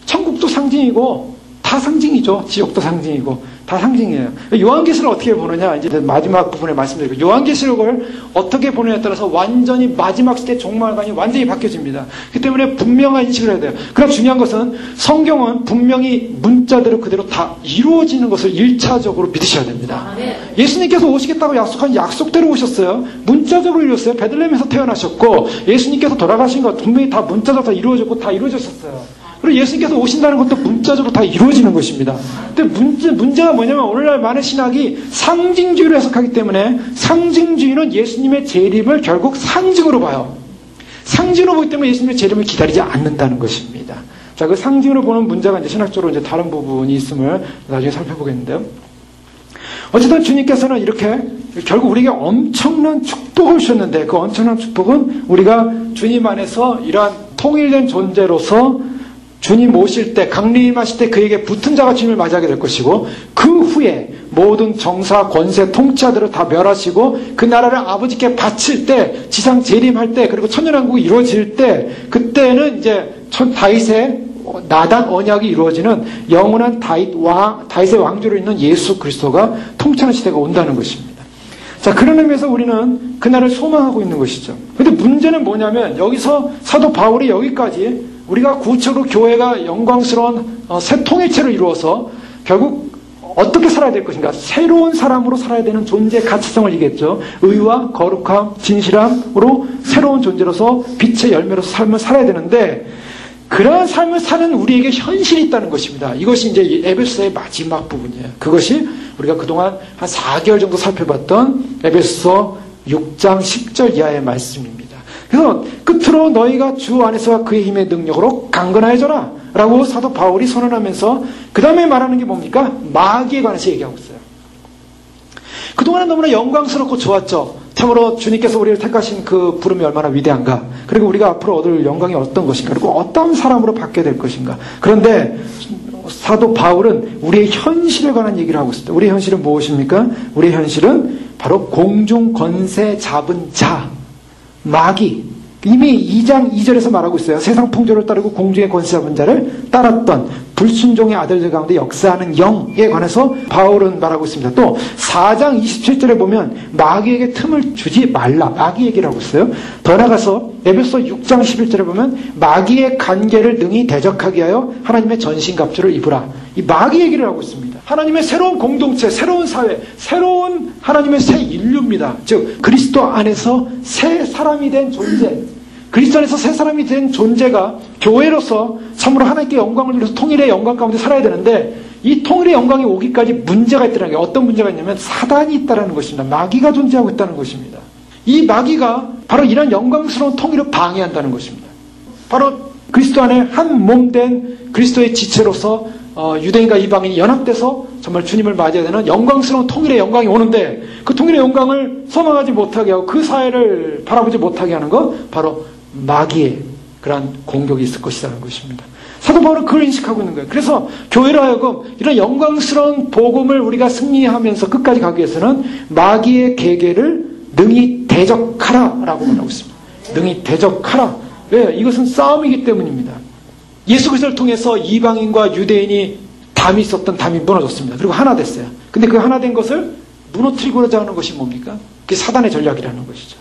Speaker 1: 천국도 상징이고 다 상징이죠. 지옥도 상징이고 다 상징이에요. 요한계시를 어떻게 보느냐, 이제 마지막 부분에 말씀드리고, 요한계시록을 어떻게 보느냐에 따라서 완전히 마지막 시대 종말관이 완전히 바뀌어집니다. 그 때문에 분명한 인식을 해야 돼요. 그러나 중요한 것은 성경은 분명히 문자대로 그대로 다 이루어지는 것을 1차적으로 믿으셔야 됩니다. 예수님께서 오시겠다고 약속한 약속대로 오셨어요. 문자적으로 이루었어요. 베들레헴에서 태어나셨고 예수님께서 돌아가신 것 분명히 다 문자적으로 다 이루어졌고 다 이루어졌었어요. 그리고 예수님께서 오신다는 것도 문자적으로 다 이루어지는 것입니다. 근데 문제가 뭐냐면 오늘날 많은 신학이 상징주의로 해석하기 때문에 상징주의는 예수님의 재림을 결국 상징으로 봐요. 상징으로 보기 때문에 예수님의 재림을 기다리지 않는다는 것입니다. 자, 그 상징으로 보는 문제가 이제 신학적으로 이제 다른 부분이 있음을 나중에 살펴보겠는데요. 어쨌든 주님께서는 이렇게 결국 우리에게 엄청난 축복을 주셨는데 그 엄청난 축복은 우리가 주님 안에서 이러한 통일된 존재로서 주님 오실 때, 강림하실 때 그에게 붙은 자가 주님을 맞이하게 될 것이고 그 후에 모든 정사, 권세, 통치자들을 다 멸하시고 그 나라를 아버지께 바칠 때, 지상 재림할 때, 그리고 천년왕국이 이루어질 때, 그때는 이제 다윗의 나단 언약이 이루어지는 영원한 다윗의 왕조로 있는 예수 그리스도가 통치하는 시대가 온다는 것입니다. 자, 그런 의미에서 우리는 그날을 소망하고 있는 것이죠. 근데 문제는 뭐냐면 여기서 사도 바울이 여기까지 우리가 구체적으로 교회가 영광스러운 새 통일체를 이루어서 결국 어떻게 살아야 될 것인가? 새로운 사람으로 살아야 되는 존재 가치성을 얘기했죠. 의와 거룩함, 진실함으로 새로운 존재로서 빛의 열매로서 삶을 살아야 되는데 그러한 삶을 사는 우리에게 현실이 있다는 것입니다. 이것이 이제 에베소서의 마지막 부분이에요. 그것이 우리가 그동안 한 4개월 정도 살펴봤던 에베소서 6장 10절 이하의 말씀입니다. 그래서 끝으로 너희가 주 안에서와 그의 힘의 능력으로 강건하여져라 라고 사도 바울이 선언하면서 그 다음에 말하는 게 뭡니까? 마귀에 관해서 얘기하고 있어요. 그동안은 너무나 영광스럽고 좋았죠. 참으로 주님께서 우리를 택하신 그 부름이 얼마나 위대한가, 그리고 우리가 앞으로 얻을 영광이 어떤 것인가, 그리고 어떤 사람으로 바뀌게 될 것인가. 그런데 사도 바울은 우리의 현실에 관한 얘기를 하고 있습니다. 우리의 현실은 무엇입니까? 우리의 현실은 바로 공중 권세 잡은 자, 마귀. 이미 2장 2절에서 말하고 있어요. 세상 풍조를 따르고 공중의 권세 잡은 자를 따랐던 불순종의 아들들 가운데 역사하는 영에 관해서 바울은 말하고 있습니다. 또 4장 27절에 보면 마귀에게 틈을 주지 말라, 마귀 얘기를 하고 있어요. 더 나아가서 에베소 6장 11절에 보면 마귀의 관계를 능히 대적하게 하여 하나님의 전신갑주를 입으라, 이 마귀 얘기를 하고 있습니다. 하나님의 새로운 공동체, 새로운 사회, 새로운 하나님의 새 인류입니다. 즉 그리스도 안에서 새 사람이 된 존재, 그리스도 안에서 새 사람이 된 존재가 교회로서 참으로 하나님께 영광을 돌려서 통일의 영광 가운데 살아야 되는데 이 통일의 영광이 오기까지 문제가 있다는 게, 어떤 문제가 있냐면 사단이 있다는 것입니다. 마귀가 존재하고 있다는 것입니다. 이 마귀가 바로 이런 영광스러운 통일을 방해한다는 것입니다. 바로 그리스도 안에 한 몸 된 그리스도의 지체로서 유대인과 이방인이 연합돼서 정말 주님을 맞이해야 되는 영광스러운 통일의 영광이 오는데 그 통일의 영광을 소망하지 못하게 하고 그 사회를 바라보지 못하게 하는 것, 바로 마귀의 그러한 공격이 있을 것이라는 것입니다. 사도 바울은 그걸 인식하고 있는 거예요. 그래서 교회로 하여금 이런 영광스러운 복음을 우리가 승리하면서 끝까지 가기 위해서는 마귀의 계계를 능히 대적하라라고 말하고 있습니다. 능히 대적하라. 왜? 이것은 싸움이기 때문입니다. 예수 그리스도를 통해서 이방인과 유대인이 담이 있었던 담이 무너졌습니다. 그리고 하나 됐어요. 근데 그 하나 된 것을 무너뜨리고자 하는 것이 뭡니까? 그게 사단의 전략이라는 것이죠.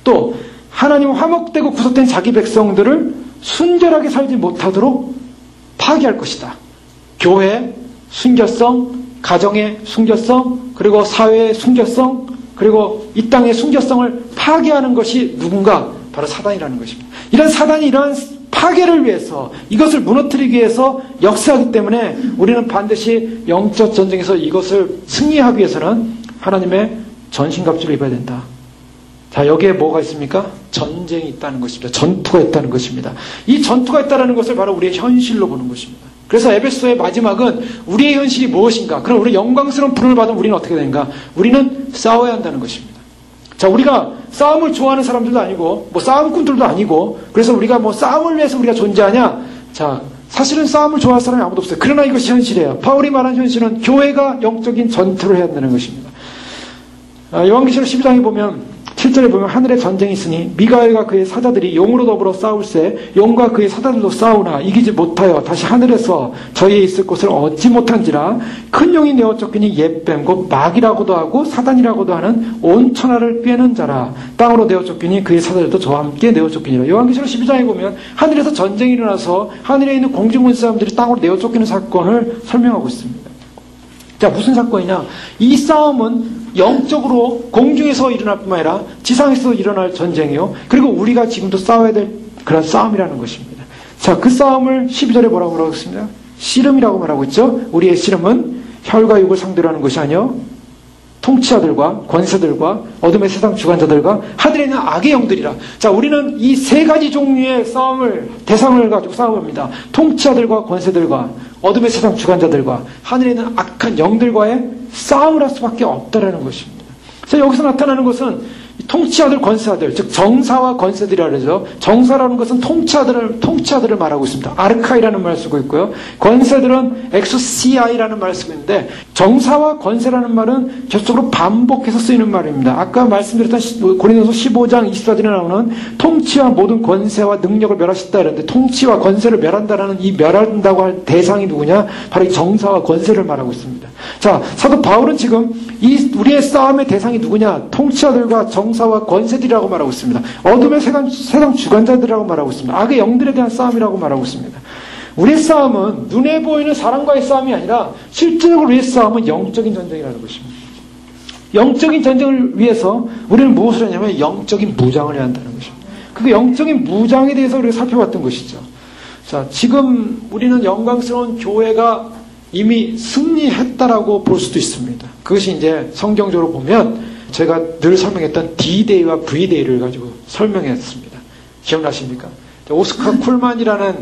Speaker 1: 또 하나님 화목되고 구속된 자기 백성들을 순결하게 살지 못하도록 파괴할 것이다. 교회, 순결성, 가정의 순결성, 그리고 사회의 순결성, 그리고 이 땅의 순결성을 파괴하는 것이 누군가? 바로 사단이라는 것입니다. 이런 사단이 이런 파괴를 위해서, 이것을 무너뜨리기 위해서 역사하기 때문에 우리는 반드시 영적 전쟁에서 이것을 승리하기 위해서는 하나님의 전신갑주를 입어야 된다. 자, 여기에 뭐가 있습니까? 전쟁이 있다는 것입니다. 전투가 있다는 것입니다. 이 전투가 있다는 것을 바로 우리의 현실로 보는 것입니다. 그래서 에베소의 마지막은 우리의 현실이 무엇인가? 그럼 우리 영광스러운 부름을 받으면 우리는 어떻게 되는가? 우리는 싸워야 한다는 것입니다. 자, 우리가 싸움을 좋아하는 사람들도 아니고, 싸움꾼들도 아니고, 그래서 우리가 싸움을 위해서 우리가 존재하냐? 자, 사실은 싸움을 좋아할 사람이 아무도 없어요. 그러나 이것이 현실이에요. 바울이 말한 현실은 교회가 영적인 전투를 해야 한다는 것입니다. 요한계시록 12장에 보면 7절에 보면 하늘에 전쟁이 있으니 미가엘과 그의 사자들이 용으로 더불어 싸울세 용과 그의 사자들도 싸우나 이기지 못하여 다시 하늘에서 저희의 있을 곳을 얻지 못한지라 큰 용이 내어 쫓기니 옛뱀 곧 마귀라고도 하고 사단이라고도 하는 온 천하를 꿰는 자라 땅으로 내어 쫓기니 그의 사자들도 저와 함께 내어 쫓기니라. 요한계시록 12장에 보면 하늘에서 전쟁이 일어나서 하늘에 있는 공중군 사람들이 땅으로 내어 쫓기는 사건을 설명하고 있습니다. 자, 무슨 사건이냐? 이 싸움은 영적으로 공중에서 일어날 뿐만 아니라 지상에서 일어날 전쟁이요. 그리고 우리가 지금도 싸워야 될 그런 싸움이라는 것입니다. 자, 그 싸움을 12절에 뭐라고 말하고 있습니다? 씨름이라고 말하고 있죠. 우리의 씨름은 혈과 육을 상대로 하는 것이 아니요 통치자들과 권세들과 어둠의 세상 주관자들과 하늘에 있는 악의 영들이라. 자, 우리는 이 세 가지 종류의 대상을 가지고 싸움합니다. 통치자들과 권세들과 어둠의 세상 주관자들과 하늘에 있는 악한 영들과의 싸움을 할 수밖에 없다라는 것입니다. 자, 여기서 나타나는 것은 통치자들, 권세자들, 즉 정사와 권세들이라 그러죠. 정사라는 것은 통치자들을 말하고 있습니다. 아르카이라는 말을 쓰고 있고요. 권세들은 엑소시아이라는 말을 쓰고 있는데 정사와 권세라는 말은 계속적으로 반복해서 쓰이는 말입니다. 아까 말씀드렸던 고린도서 15장 24절에 나오는 통치와 모든 권세와 능력을 멸하셨다 이러는데 통치와 권세를 멸한다라는 이 멸한다고 할 대상이 누구냐? 바로 이 정사와 권세를 말하고 있습니다. 자, 사도 바울은 지금 우리의 싸움의 대상이 누구냐? 통치자들과 정사와 권세들이라고 말하고 있습니다. 어둠의 세상 주관자들이라고 말하고 있습니다. 악의 영들에 대한 싸움이라고 말하고 있습니다. 우리의 싸움은 눈에 보이는 사람과의 싸움이 아니라 실제로 우리의 싸움은 영적인 전쟁이라는 것입니다. 영적인 전쟁을 위해서 우리는 무엇을 하냐면 영적인 무장을 해야 한다는 것입니다. 그 영적인 무장에 대해서 우리가 살펴봤던 것이죠. 자, 지금 우리는 영광스러운 교회가 이미 승리했다라고 볼 수도 있습니다. 그것이 이제 성경적으로 보면 제가 늘 설명했던 D-Day와 V-Day를 가지고 설명했습니다. 기억나십니까? 오스카 쿨만이라는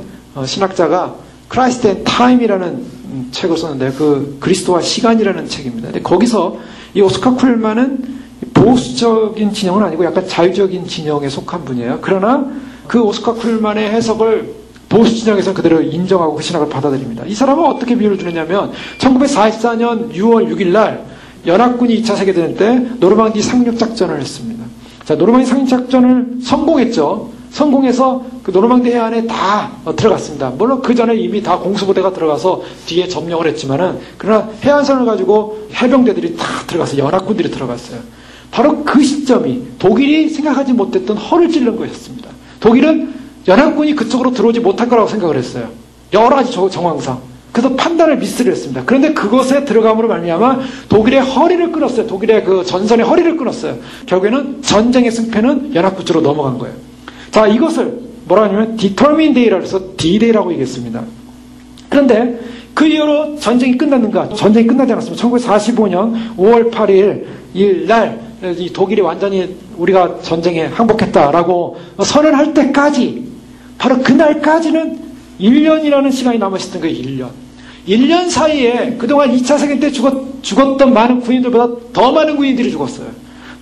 Speaker 1: 신학자가 Christ and Time이라는 책을 썼는데 그 그리스도와 시간이라는 책입니다. 근데 거기서 이 오스카 쿨만은 보수적인 진영은 아니고 약간 자유적인 진영에 속한 분이에요. 그러나 그 오스카 쿨만의 해석을 보수 진영에서 그대로 인정하고 그 신학을 받아들입니다. 이 사람은 어떻게 비유를 주느냐면 1944년 6월 6일 날 연합군이 2차 세계대전 때 노르망디 상륙작전을 했습니다. 자, 노르망디 상륙작전을 성공했죠. 성공해서 그 노르망디 해안에 다 들어갔습니다. 물론 그 전에 이미 다 공수부대가 들어가서 뒤에 점령을 했지만은 그러나 해안선을 가지고 해병대들이 다 들어갔어요. 연합군들이 들어갔어요. 바로 그 시점이 독일이 생각하지 못했던 허를 찔른 것이었습니다. 독일은 연합군이 그쪽으로 들어오지 못할 거라고 생각을 했어요. 여러 가지 정황상. 그래서 판단을 미스를 했습니다. 그런데 그것에 들어감으로 말미암아 독일의 허리를 끊었어요. 독일의 그 전선의 허리를 끊었어요. 결국에는 전쟁의 승패는 연합군 쪽으로 넘어간 거예요. 자, 이것을 뭐라 하냐면 Determined Day라고 해서 D-Day라고 얘기했습니다. 그런데 그 이후로 전쟁이 끝났는가? 전쟁이 끝나지 않았습니다. 1945년 5월 8일 날 이 독일이 완전히 우리가 전쟁에 항복했다라고 선언할 때까지 바로 그날까지는 1년이라는 시간이 남아있었던 거예요. 1년. 1년 사이에 그동안 2차 세계 때 죽었던 많은 군인들보다 더 많은 군인들이 죽었어요.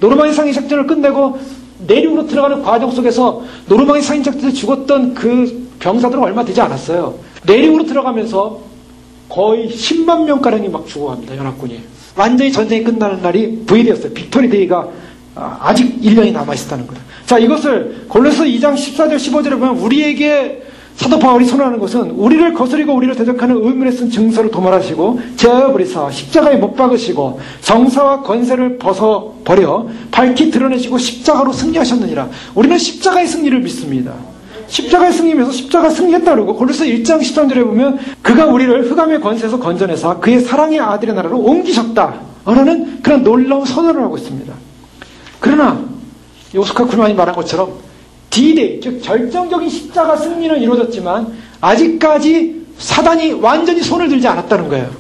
Speaker 1: 노르망디 상륙작전을 끝내고 내륙으로 들어가는 과정 속에서 노르망디 상륙작전에 죽었던 그 병사들은 얼마 되지 않았어요. 내륙으로 들어가면서 거의 10만 명가량이 막 죽어갑니다. 연합군이. 완전히 전쟁이 끝나는 날이 V-Day였어요. 빅토리 데이가 아직 1년이 남아있었다는 거예요. 자, 이것을 골로새 2장 14절 15절에 보면 우리에게 사도 바울이 선언하는 것은 우리를 거스리고 우리를 대적하는 의문에 쓴 증서를 도말하시고 제어버리사 십자가에 못 박으시고 정사와 권세를 벗어버려 밝히 드러내시고 십자가로 승리하셨느니라. 우리는 십자가의 승리를 믿습니다. 십자가의 승리면서 십자가 승리했다 그러고 고린도서 1장 13절에 보면 그가 우리를 흑암의 권세에서 건져내사 그의 사랑의 아들의 나라로 옮기셨다 라는 그런 놀라운 선언을 하고 있습니다. 그러나 오스카 쿨만이 말한 것처럼 D-Day, 즉 결정적인 십자가 승리는 이루어졌지만 아직까지 사단이 완전히 손을 들지 않았다는 거예요.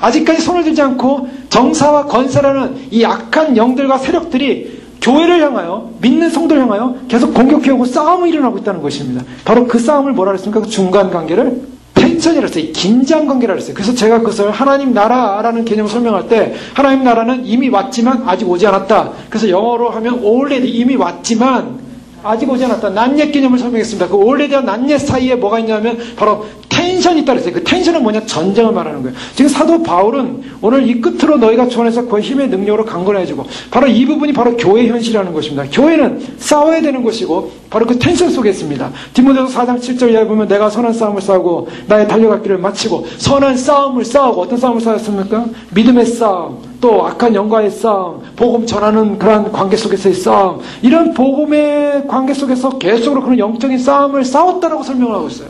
Speaker 1: 아직까지 손을 들지 않고 정사와 권세라는 이 악한 영들과 세력들이 교회를 향하여, 믿는 성도를 향하여 계속 공격해오고 싸움이 일어나고 있다는 것입니다. 바로 그 싸움을 뭐라 그랬습니까? 그 중간 관계를 텐션이라고 했어요. 긴장 관계라고 했어요. 그래서 제가 그것을 하나님 나라라는 개념을 설명할 때 하나님 나라는 이미 왔지만 아직 오지 않았다. 그래서 영어로 하면 already, 이미 왔지만 아직 오지 않았다. 난옛 개념을 설명했습니다. 그 already와 난옛 사이에 뭐가 있냐면 바로 텐션이 있다 그랬어요. 그 텐션은 뭐냐? 전쟁을 말하는 거예요. 지금 사도 바울은 오늘 이 끝으로 너희가 주안에서 그의 힘의 능력으로 강건해지고 바로 이 부분이 바로 교회 현실이라는 것입니다. 교회는 싸워야 되는 것이고 바로 그 텐션 속에 있습니다. 디모데후서 4장 7절 이하에 보면 내가 선한 싸움을 싸우고 나의 달려갈 길을 마치고 선한 싸움을 싸우고 어떤 싸움을 싸웠습니까? 믿음의 싸움, 또 악한 영과의 싸움, 복음 전하는 그러한 관계 속에서의 싸움, 이런 복음의 관계 속에서 계속으로 그런 영적인 싸움을 싸웠다라고 설명을 하고 있어요.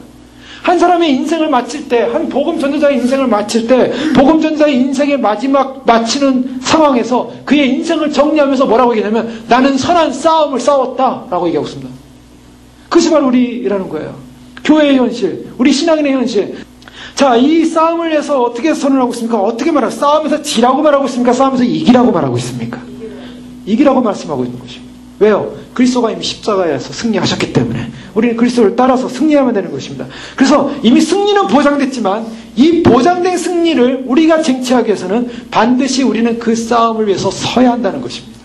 Speaker 1: 한 사람의 인생을 마칠 때, 한 복음 전도자의 인생을 마칠 때, 복음 전도자의 인생의 마지막 마치는 상황에서 그의 인생을 정리하면서 뭐라고 얘기하냐면 나는 선한 싸움을 싸웠다라고 얘기하고 있습니다. 그것이 바로 우리라는 거예요. 교회의 현실, 우리 신앙인의 현실. 자, 이 싸움을 위해서 어떻게 선언하고 있습니까? 어떻게 말하고, 싸움에서 지라고 말하고 있습니까? 싸움에서 이기라고 말하고 있습니까? 이기라고 말씀하고 있는 것입니다. 왜요? 그리스도가 이미 십자가에서 승리하셨기 때문에 우리는 그리스도를 따라서 승리해야만 되는 것입니다. 그래서 이미 승리는 보장됐지만 이 보장된 승리를 우리가 쟁취하기 위해서는 반드시 우리는 그 싸움을 위해서 서야 한다는 것입니다.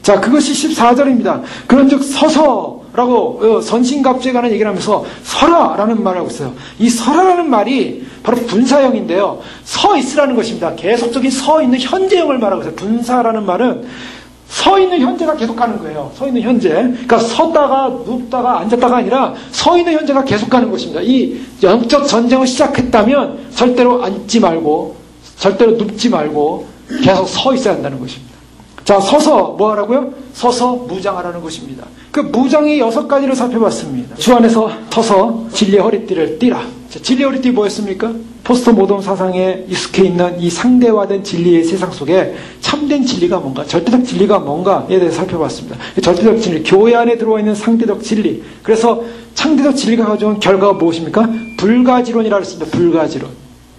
Speaker 1: 자, 그것이 14절입니다. 그런즉 서서라고 선신갑주에 관한 얘기를 하면서 서라라는 말을 하고 있어요. 이 서라라는 말이 바로 분사형인데요. 서 있으라는 것입니다. 계속적인 서 있는 현재형을 말하고 있어요. 분사라는 말은 서 있는 현재가 계속 가는 거예요. 서 있는 현재. 그러니까 섰다가 눕다가 앉았다가 아니라 서 있는 현재가 계속 가는 것입니다. 이 영적 전쟁을 시작했다면 절대로 앉지 말고 절대로 눕지 말고 계속 서 있어야 한다는 것입니다. 자, 서서 뭐 하라고요? 서서 무장하라는 것입니다. 그 무장의 6가지를 살펴봤습니다. 주 안에서 서서 진리의 허리띠를 띠라. 자, 진리의 허리띠 뭐였습니까? 포스트 모던 사상에 익숙해 있는 이 상대화된 진리의 세상 속에 참된 진리가 뭔가, 절대적 진리가 뭔가에 대해서 살펴봤습니다. 절대적 진리, 교회 안에 들어와 있는 상대적 진리. 그래서 상대적 진리가 가져온 결과가 무엇입니까? 불가지론이라고 했습니다. 불가지론.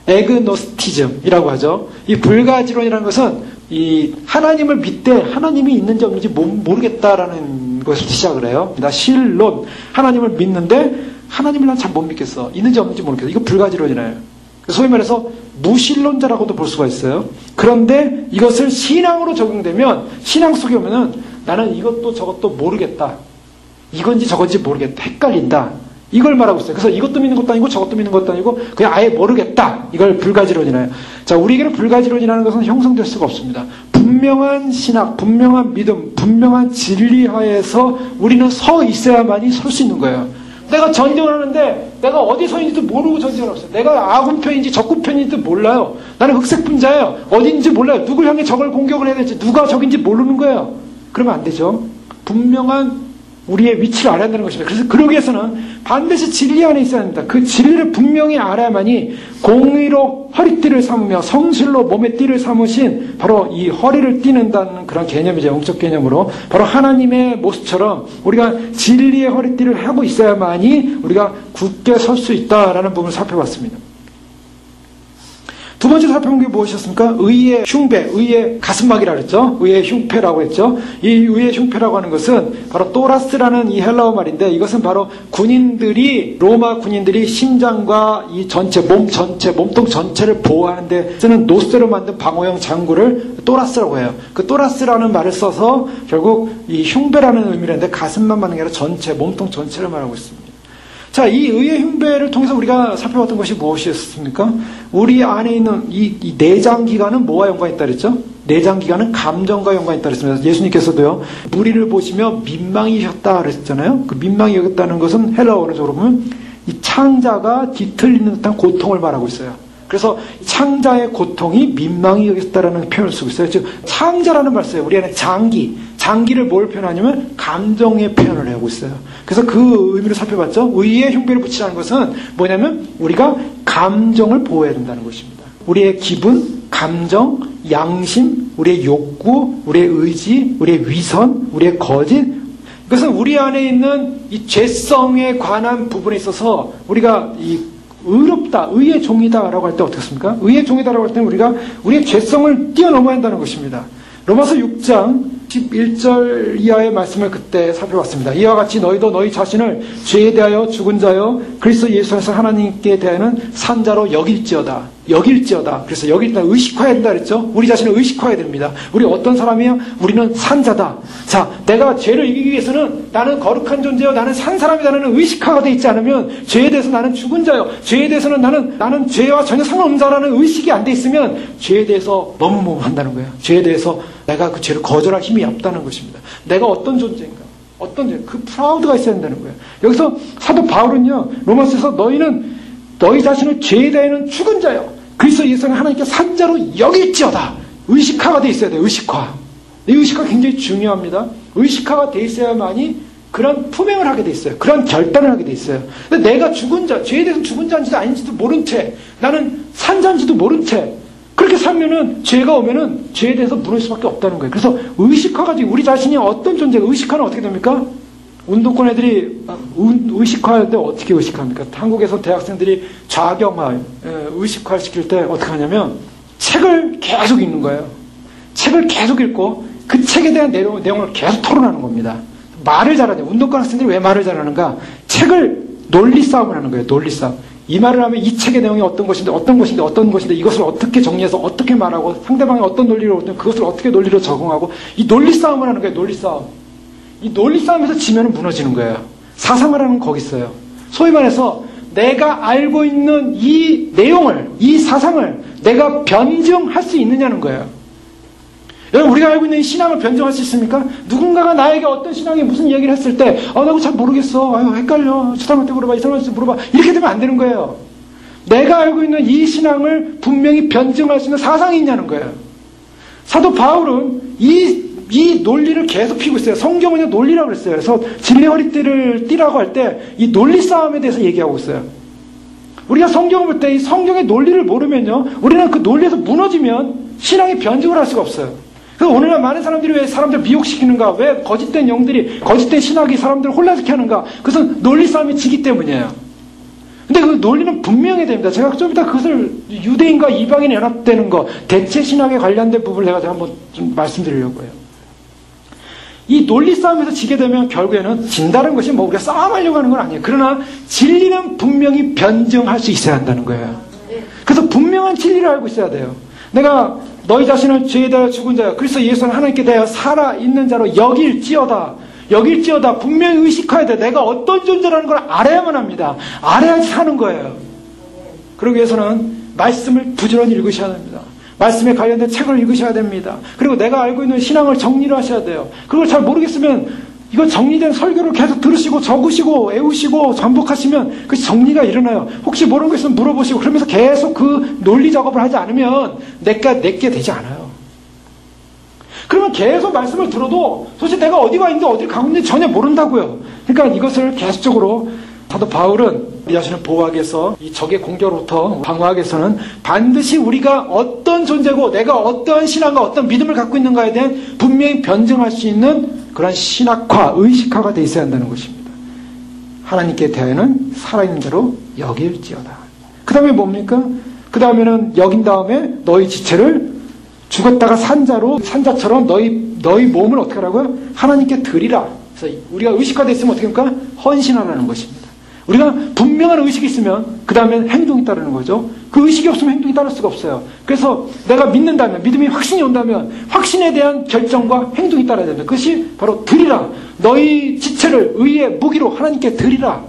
Speaker 1: 에그노스티즘이라고 하죠. 이 불가지론이라는 것은 이 하나님을 믿되 하나님이 있는지 없는지 모르겠다라는 것을 시작을 해요. 나 실론, 하나님을 믿는데 하나님을 난 잘 못 믿겠어. 있는지 없는지 모르겠어. 이거 불가지론이라요. 소위 말해서 무신론자라고도 볼 수가 있어요. 그런데 이것을 신앙으로 적용되면 신앙 속에 오면은 나는 이것도 저것도 모르겠다. 이건지 저건지 모르겠다. 헷갈린다. 이걸 말하고 있어요. 그래서 이것도 믿는 것도 아니고 저것도 믿는 것도 아니고 그냥 아예 모르겠다. 이걸 불가지론이라요. 자, 우리에게는 불가지론이라는 것은 형성될 수가 없습니다. 분명한 신학, 분명한 믿음, 분명한 진리 하에서 우리는 서 있어야만이 설 수 있는 거예요. 내가 전쟁을 하는데 내가 어디 서 있는지도 모르고 전쟁을 하고 있어요. 내가 아군 편인지 적군 편인지도 몰라요. 나는 흑색 분자예요. 어딘지 몰라요. 누굴 향해 적을 공격을 해야 될지 누가 적인지 모르는 거예요. 그러면 안 되죠. 분명한 우리의 위치를 알아야 한다는 것입니다. 그래서 그러기 위해서는 반드시 진리 안에 있어야 합니다. 그 진리를 분명히 알아야만이 공의로 허리띠를 삼으며 성실로 몸의 띠를 삼으신 바로 이 허리를 띠는다는 그런 개념이죠. 영적 개념으로. 바로 하나님의 모습처럼 우리가 진리의 허리띠를 하고 있어야만이 우리가 굳게 설 수 있다라는 부분을 살펴봤습니다. 두 번째로 살펴본 게 무엇이었습니까? 의의 흉배, 의의 가슴막이라고 했죠. 의의 흉패라고 했죠. 이 의의 흉패라고 하는 것은 바로 또라스라는 이 헬라어 말인데 이것은 바로 군인들이, 로마 군인들이 심장과 이 전체, 몸 전체, 몸통 전체를 보호하는 데 쓰는 노쇠로 만든 방어용 장구를 또라스라고 해요. 그 또라스라는 말을 써서 결국 이 흉배라는 의미를 했는데 가슴만 맞는 게 아니라 전체, 몸통 전체를 말하고 있습니다. 자, 이 의의 흉배를 통해서 우리가 살펴봤던 것이 무엇이었습니까? 우리 안에 있는 이 내장기관은 뭐와 연관이 있다 그랬죠? 내장기관은 감정과 연관이 있다 그랬습니다. 예수님께서도요, 무리를 보시며 민망이셨다 그랬잖아요. 그 민망히 여겼다는 것은 헬라어로 보면 이 창자가 뒤틀리는 듯한 고통을 말하고 있어요. 그래서 장자의 고통이 민망히 여겼다라는 표현을 쓰고 있어요. 즉, 창자라는 말 써요. 우리 안에 장기, 장기를 뭘 표현하냐면 감정의 표현을 하고 있어요. 그래서 그 의미를 살펴봤죠. 의에 흉배를 붙이라는 것은 뭐냐면 우리가 감정을 보호해야 된다는 것입니다. 우리의 기분, 감정, 양심, 우리의 욕구, 우리의 의지, 우리의 위선, 우리의 거짓, 이것은 우리 안에 있는 이 죄성에 관한 부분에 있어서 우리가 이 의롭다, 의의 종이다라고 할 때 어떻습니까? 의의 종이다라고 할 때는 우리가 우리의 죄성을 뛰어넘어야 한다는 것입니다. 로마서 6장 11절 이하의 말씀을 그때 살펴봤습니다. 이와 같이 너희도 너희 자신을 죄에 대하여 죽은 자여 그리스도 예수 안에서 하나님께 대하여는 산 자로 여길지어다. 그래서 여길 때 의식화해야 된다 그랬죠. 우리 자신을 의식화해야 됩니다. 우리 어떤 사람이야? 우리는 산 자다. 자, 내가 죄를 이기기 위해서는 나는 거룩한 존재요, 나는 산 사람이다라는 의식화가 되어 있지 않으면, 죄에 대해서 나는 죽은 자요, 죄에 대해서는 나는 죄와 전혀 상관없는 자라는 의식이 안 돼 있으면 죄에 대해서 너무 한다는 거예요. 죄에 대해서 내가 그 죄를 거절할 힘이 없다는 것입니다. 내가 어떤 존재인가? 그 프라우드가 있어야 된다는 거예요. 여기서 사도 바울은요, 로마서에서 너희 자신을 죄에 대하여는 죽은 자요, 그리스도 예수는 하나님께 산 자로 여길지어다. 의식화가 돼 있어야 돼요. 의식화. 이 의식화 굉장히 중요합니다. 의식화가 돼 있어야만이 그런 품행을 하게 돼 있어요. 그런 결단을 하게 돼 있어요. 근데 내가 죽은 자, 죄에 대해서 죽은 자인지도 아닌지도 모른 채, 나는 산 자인지도 모른 채, 그렇게 살면은 죄가 오면은 죄에 대해서 무너질 수밖에 없다는 거예요. 그래서 의식화가 돼, 우리 자신이 어떤 존재가, 의식화는 어떻게 됩니까? 운동권 애들이 의식화할 때 어떻게 의식합니까? 한국에서 대학생들이 좌경화, 의식화 시킬 때 어떻게 하냐면 책을 계속 읽는 거예요. 책을 계속 읽고 그 책에 대한 내용을 계속 토론하는 겁니다. 말을 잘하냐. 운동권 학생들이 왜 말을 잘하는가? 책을 논리 싸움을 하는 거예요. 논리 싸움. 이 말을 하면 이 책의 내용이 어떤 것인데 이것을 어떻게 정리해서 어떻게 말하고 상대방이 어떤 논리로 올 때 그것을 어떻게 논리로 적응하고, 이 논리 싸움을 하는 거예요. 논리 싸움. 이 논리 싸움에서 지면은 무너지는 거예요. 사상을 하는 건 거기 있어요. 소위 말해서 내가 알고 있는 이 내용을, 이 사상을 내가 변증할 수 있느냐는 거예요. 여러분, 우리가 알고 있는 이 신앙을 변증할 수 있습니까? 누군가가 나에게 어떤 신앙이 무슨 얘기를 했을 때 나 그거 잘 모르겠어. 아유, 헷갈려. 저 사람한테 물어봐. 이 사람한테 물어봐. 이렇게 되면 안 되는 거예요. 내가 알고 있는 이 신앙을 분명히 변증할 수 있는 사상이 있냐는 거예요. 사도 바울은 이 논리를 계속 피고 있어요. 성경은 논리라고 그랬어요. 그래서 진리 허리띠를 띠라고 할 때 이 논리 싸움에 대해서 얘기하고 있어요. 우리가 성경을 볼 때 이 성경의 논리를 모르면요, 우리는 그 논리에서 무너지면 신앙이 변증을 할 수가 없어요. 그래서 오늘날 많은 사람들이 왜 사람들 미혹시키는가? 왜 거짓된 영들이, 거짓된 신학이 사람들을 혼란시켜 하는가? 그것은 논리 싸움이 지기 때문이에요. 근데 그 논리는 분명해야 됩니다. 제가 좀 이따 그것을 유대인과 이방인이 연합되는 거, 대체 신학에 관련된 부분을 내가 한번 좀 말씀드리려고 해요. 이 논리 싸움에서 지게 되면 결국에는 진다는 것이 뭐 우리가 싸움하려고 하는 건 아니에요. 그러나 진리는 분명히 변증할 수 있어야 한다는 거예요. 그래서 분명한 진리를 알고 있어야 돼요. 내가 너희 자신을 죄에 대하여 죽은 자여 그리스도 예수는 하나님께 대하여 살아있는 자로 여길지어다. 분명히 의식해야 돼. 내가 어떤 존재라는 걸 알아야만 합니다. 알아야지 사는 거예요. 그러기 위해서는 말씀을 부지런히 읽으셔야 됩니다. 말씀에 관련된 책을 읽으셔야 됩니다. 그리고 내가 알고 있는 신앙을 정리를 하셔야 돼요. 그걸 잘 모르겠으면 이거 정리된 설교를 계속 들으시고 적으시고 외우시고 반복하시면 그 정리가 일어나요. 혹시 모르는 거 있으면 물어보시고, 그러면서 계속 그 논리 작업을 하지 않으면 내게 되지 않아요. 그러면 계속 말씀을 들어도 도대체 내가 어디가 있는지 어디를 가고 있는지 전혀 모른다고요. 그러니까 이것을 계속적으로 사도 바울은 우리 자신을 보호하기 위해서 이 적의 공격으로부터 방어하기 위해서는 반드시 우리가 어떤 존재고 내가 어떠한 신앙과 어떤 믿음을 갖고 있는가에 대한 분명히 변증할 수 있는 그런 신학화, 의식화가 되어 있어야 한다는 것입니다. 하나님께 대하여는 살아있는 자로 여길지어다. 그 다음에 뭡니까? 그 다음에는 여긴 다음에 너희 지체를 죽었다가 산자처럼 너희 몸을 어떻게 하라고요? 하나님께 드리라. 그래서 우리가 의식화되어 있으면 어떻게 합니까? 헌신하라는 것입니다. 우리가 분명한 의식이 있으면 그 다음엔 행동이 따르는 거죠. 그 의식이 없으면 행동이 따를 수가 없어요. 그래서 내가 믿는다면, 믿음이 확신이 온다면 확신에 대한 결정과 행동이 따라야 됩니다. 그것이 바로 드리라. 너희 지체를 의의 무기로 하나님께 드리라.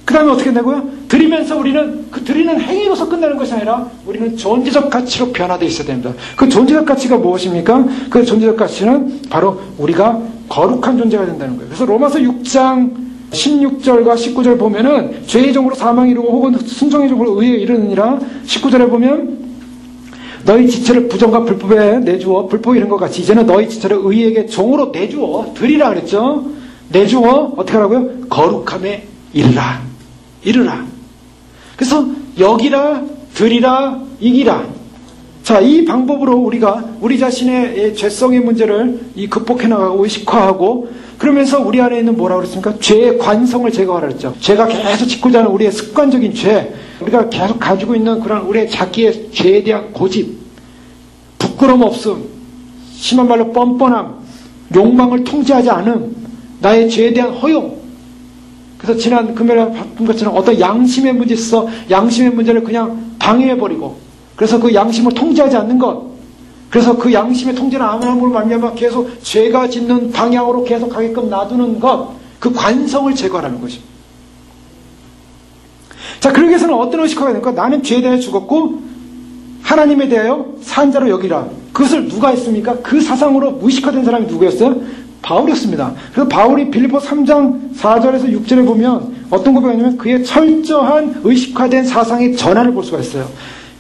Speaker 1: 그 다음에 어떻게 된다고요? 드리면서 우리는 그 드리는 행위로서 끝나는 것이 아니라 우리는 존재적 가치로 변화되어 있어야 됩니다. 그 존재적 가치가 무엇입니까? 그 존재적 가치는 바로 우리가 거룩한 존재가 된다는 거예요. 그래서 로마서 6장 16절과 19절 보면은 죄의 종으로 사망이 이르고 혹은 순종의 종으로 의에 이르느니라. 19절에 보면 너희 지체를 부정과 불법에 내주어 불법 이런 것 같이 이제는 너희 지체를 의에게 종으로 내주어 드리라 그랬죠. 내주어 어떻게 하라고요? 거룩함에 이르라. 그래서 여기라, 드리라, 이기라. 자, 이 방법으로 우리가 우리 자신의 죄성의 문제를 극복해 나가고 의식화하고, 그러면서 우리 안에 있는 뭐라고 그랬습니까? 죄의 관성을 제거하라 그랬죠. 죄가 계속 짓고자 하는 우리의 습관적인 죄, 우리가 계속 가지고 있는 그런 우리의 자기의 죄에 대한 고집, 부끄러움 없음, 심한 말로 뻔뻔함, 욕망을 통제하지 않음, 나의 죄에 대한 허용. 그래서 지난 금요일에 봤던 것처럼 어떤 양심의 문제 있어 양심의 문제를 그냥 방해해버리고, 그래서 그 양심을 통제하지 않는 것, 그래서 그 양심의 통제는 아무함으로 말미암아 계속 죄가 짓는 방향으로 계속 가게끔 놔두는 것, 그 관성을 제거하라는 것입니다. 자, 그러기 위해서는 어떤 의식화가 됩니까? 나는 죄에 대해 죽었고 하나님에 대하여 산 자로 여기라. 그것을 누가 했습니까? 그 사상으로 의식화된 사람이 누구였어요? 바울이었습니다. 그래서 바울이 빌립보 3장 4절에서 6절에 보면 어떤 고백이냐면 그의 철저한 의식화된 사상의 전환을 볼 수가 있어요.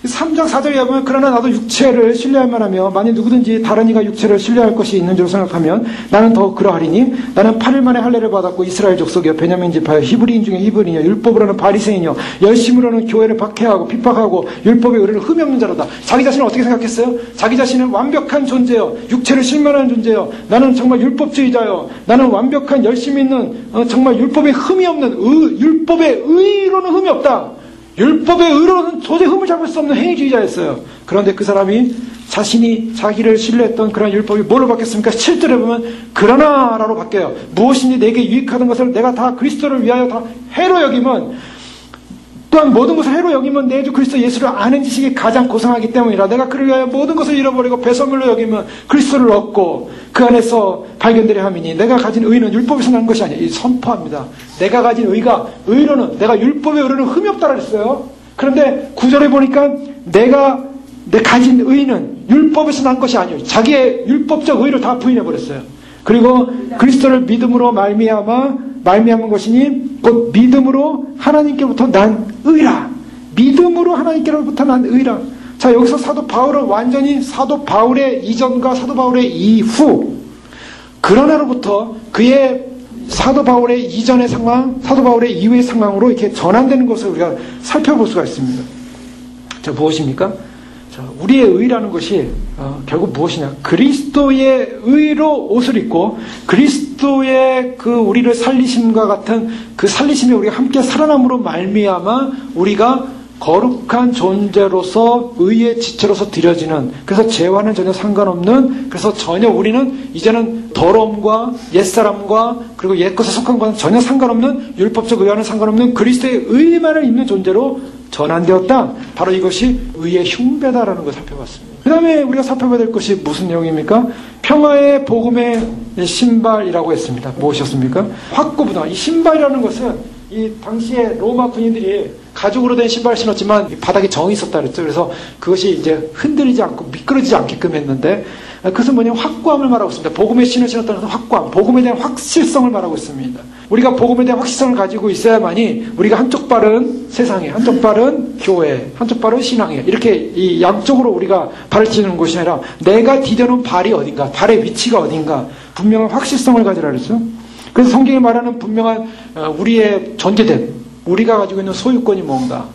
Speaker 1: 3장 4절에 보면 그러나 나도 육체를 신뢰할 만하며 만일 누구든지 다른 이가 육체를 신뢰할 것이 있는 줄 생각하면 나는 더 그러하리니 나는 8일 만에 할례를 받았고 이스라엘 족속이여 베냐민 지파여 히브리인 중에 히브리인이여 율법으로는 바리새인이여 열심으로는 교회를 박해하고 핍박하고 율법의 의를 흠이 없는 자로다. 자기 자신을 어떻게 생각했어요? 자기 자신은 완벽한 존재여, 육체를 실만한 존재여, 나는 정말 율법주의자여, 나는 완벽한 열심히 있는 정말 율법에 흠이 없는 율법의 의로는 흠이 없다. 율법의 의로는 도저히 흠을 잡을 수 없는 행위주의자였어요. 그런데 그 사람이 자신이 자기를 신뢰했던 그런 율법이 뭘로 바뀌었습니까? 7절에 보면 그러나라로 바뀌어요. 무엇인지 내게 유익하던 것을 내가 다 그리스도를 위하여 다 해로 여기면, 또한 모든 것을 해로 여기면 내 주 그리스도 예수를 아는 지식이 가장 고상하기 때문이라. 내가 그를 위하여 모든 것을 잃어버리고 배설물로 여기면 그리스도를 얻고 그 안에서 발견되려 함이니 내가 가진 의는 율법에서 난 것이 아니야. 이 선포합니다. 내가 가진 의로는 내가 율법의 의로는 흠이 없다고 했어요. 그런데 9절에 보니까 내 가진 의는 율법에서 난 것이 아니에요. 자기의 율법적 의를 다 부인해버렸어요. 그리고 그리스도를 믿음으로 말미암은 것이니 곧 믿음으로 하나님께로부터 난 의라. 믿음으로 하나님께로부터 난 의라. 자, 여기서 사도 바울은 완전히 사도 바울의 이전과 사도 바울의 이후, 그러나로부터 그의 사도 바울의 이전의 상황, 사도 바울의 이후의 상황으로 이렇게 전환되는 것을 우리가 살펴볼 수가 있습니다. 자, 무엇입니까? 자, 우리의 의라는 것이 결국 무엇이냐? 그리스도의 의로 옷을 입고 그리스도의 그 우리를 살리심과 같은 그 살리심에 우리가 함께 살아남으로 말미암아 우리가 거룩한 존재로서 의의 지체로서 드려지는, 그래서 죄와는 전혀 상관없는, 그래서 전혀 우리는 이제는 더러움과 옛사람과 그리고 옛것에 속한 것은 전혀 상관없는, 율법적 의와는 상관없는 그리스도의 의만을 입는 존재로 전환되었다. 바로 이것이 의의 흉배다라는 것을 살펴봤습니다. 그 다음에 우리가 살펴봐야 될 것이 무슨 내용입니까? 평화의 복음의 신발이라고 했습니다. 무엇이었습니까? 확고부다. 이 신발이라는 것은 이 당시에 로마 군인들이 가죽으로 된 신발을 신었지만 바닥에 정이 있었다 그랬죠. 그래서 그것이 이제 흔들리지 않고 미끄러지지 않게끔 했는데, 그것은 뭐냐면 확고함을 말하고 있습니다. 복음의 신을 신었다는 것은 확고함, 복음에 대한 확실성을 말하고 있습니다. 우리가 복음에 대한 확실성을 가지고 있어야만이 우리가 한쪽 발은 세상에, 한쪽 발은 교회, 한쪽 발은 신앙에, 이렇게 이 양쪽으로 우리가 발을 디디는 것이 아니라 내가 디뎌놓은 발이 어딘가, 발의 위치가 어딘가 분명한 확실성을 가지라 그랬죠. 그래서 성경이 말하는 분명한 우리의 존재됨, 우리가 가지고 있는 소유권이 뭔가.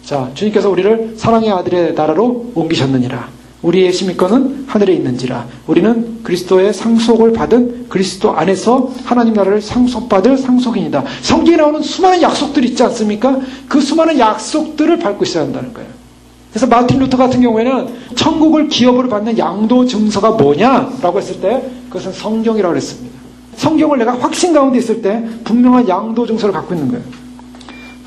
Speaker 1: 자, 주님께서 우리를 사랑의 아들의 나라로 옮기셨느니라. 우리의 시민권은 하늘에 있는지라. 우리는 그리스도의 상속을 받은 그리스도 안에서 하나님 나라를 상속받을 상속인이다. 성경에 나오는 수많은 약속들이 있지 않습니까? 그 수많은 약속들을 밟고 있어야 한다는 거예요. 그래서 마틴 루터 같은 경우에는 천국을 기업으로 받는 양도 증서가 뭐냐라고 했을 때 그것은 성경이라고 했습니다. 성경을 내가 확신 가운데 있을 때 분명한 양도 증서를 갖고 있는 거예요.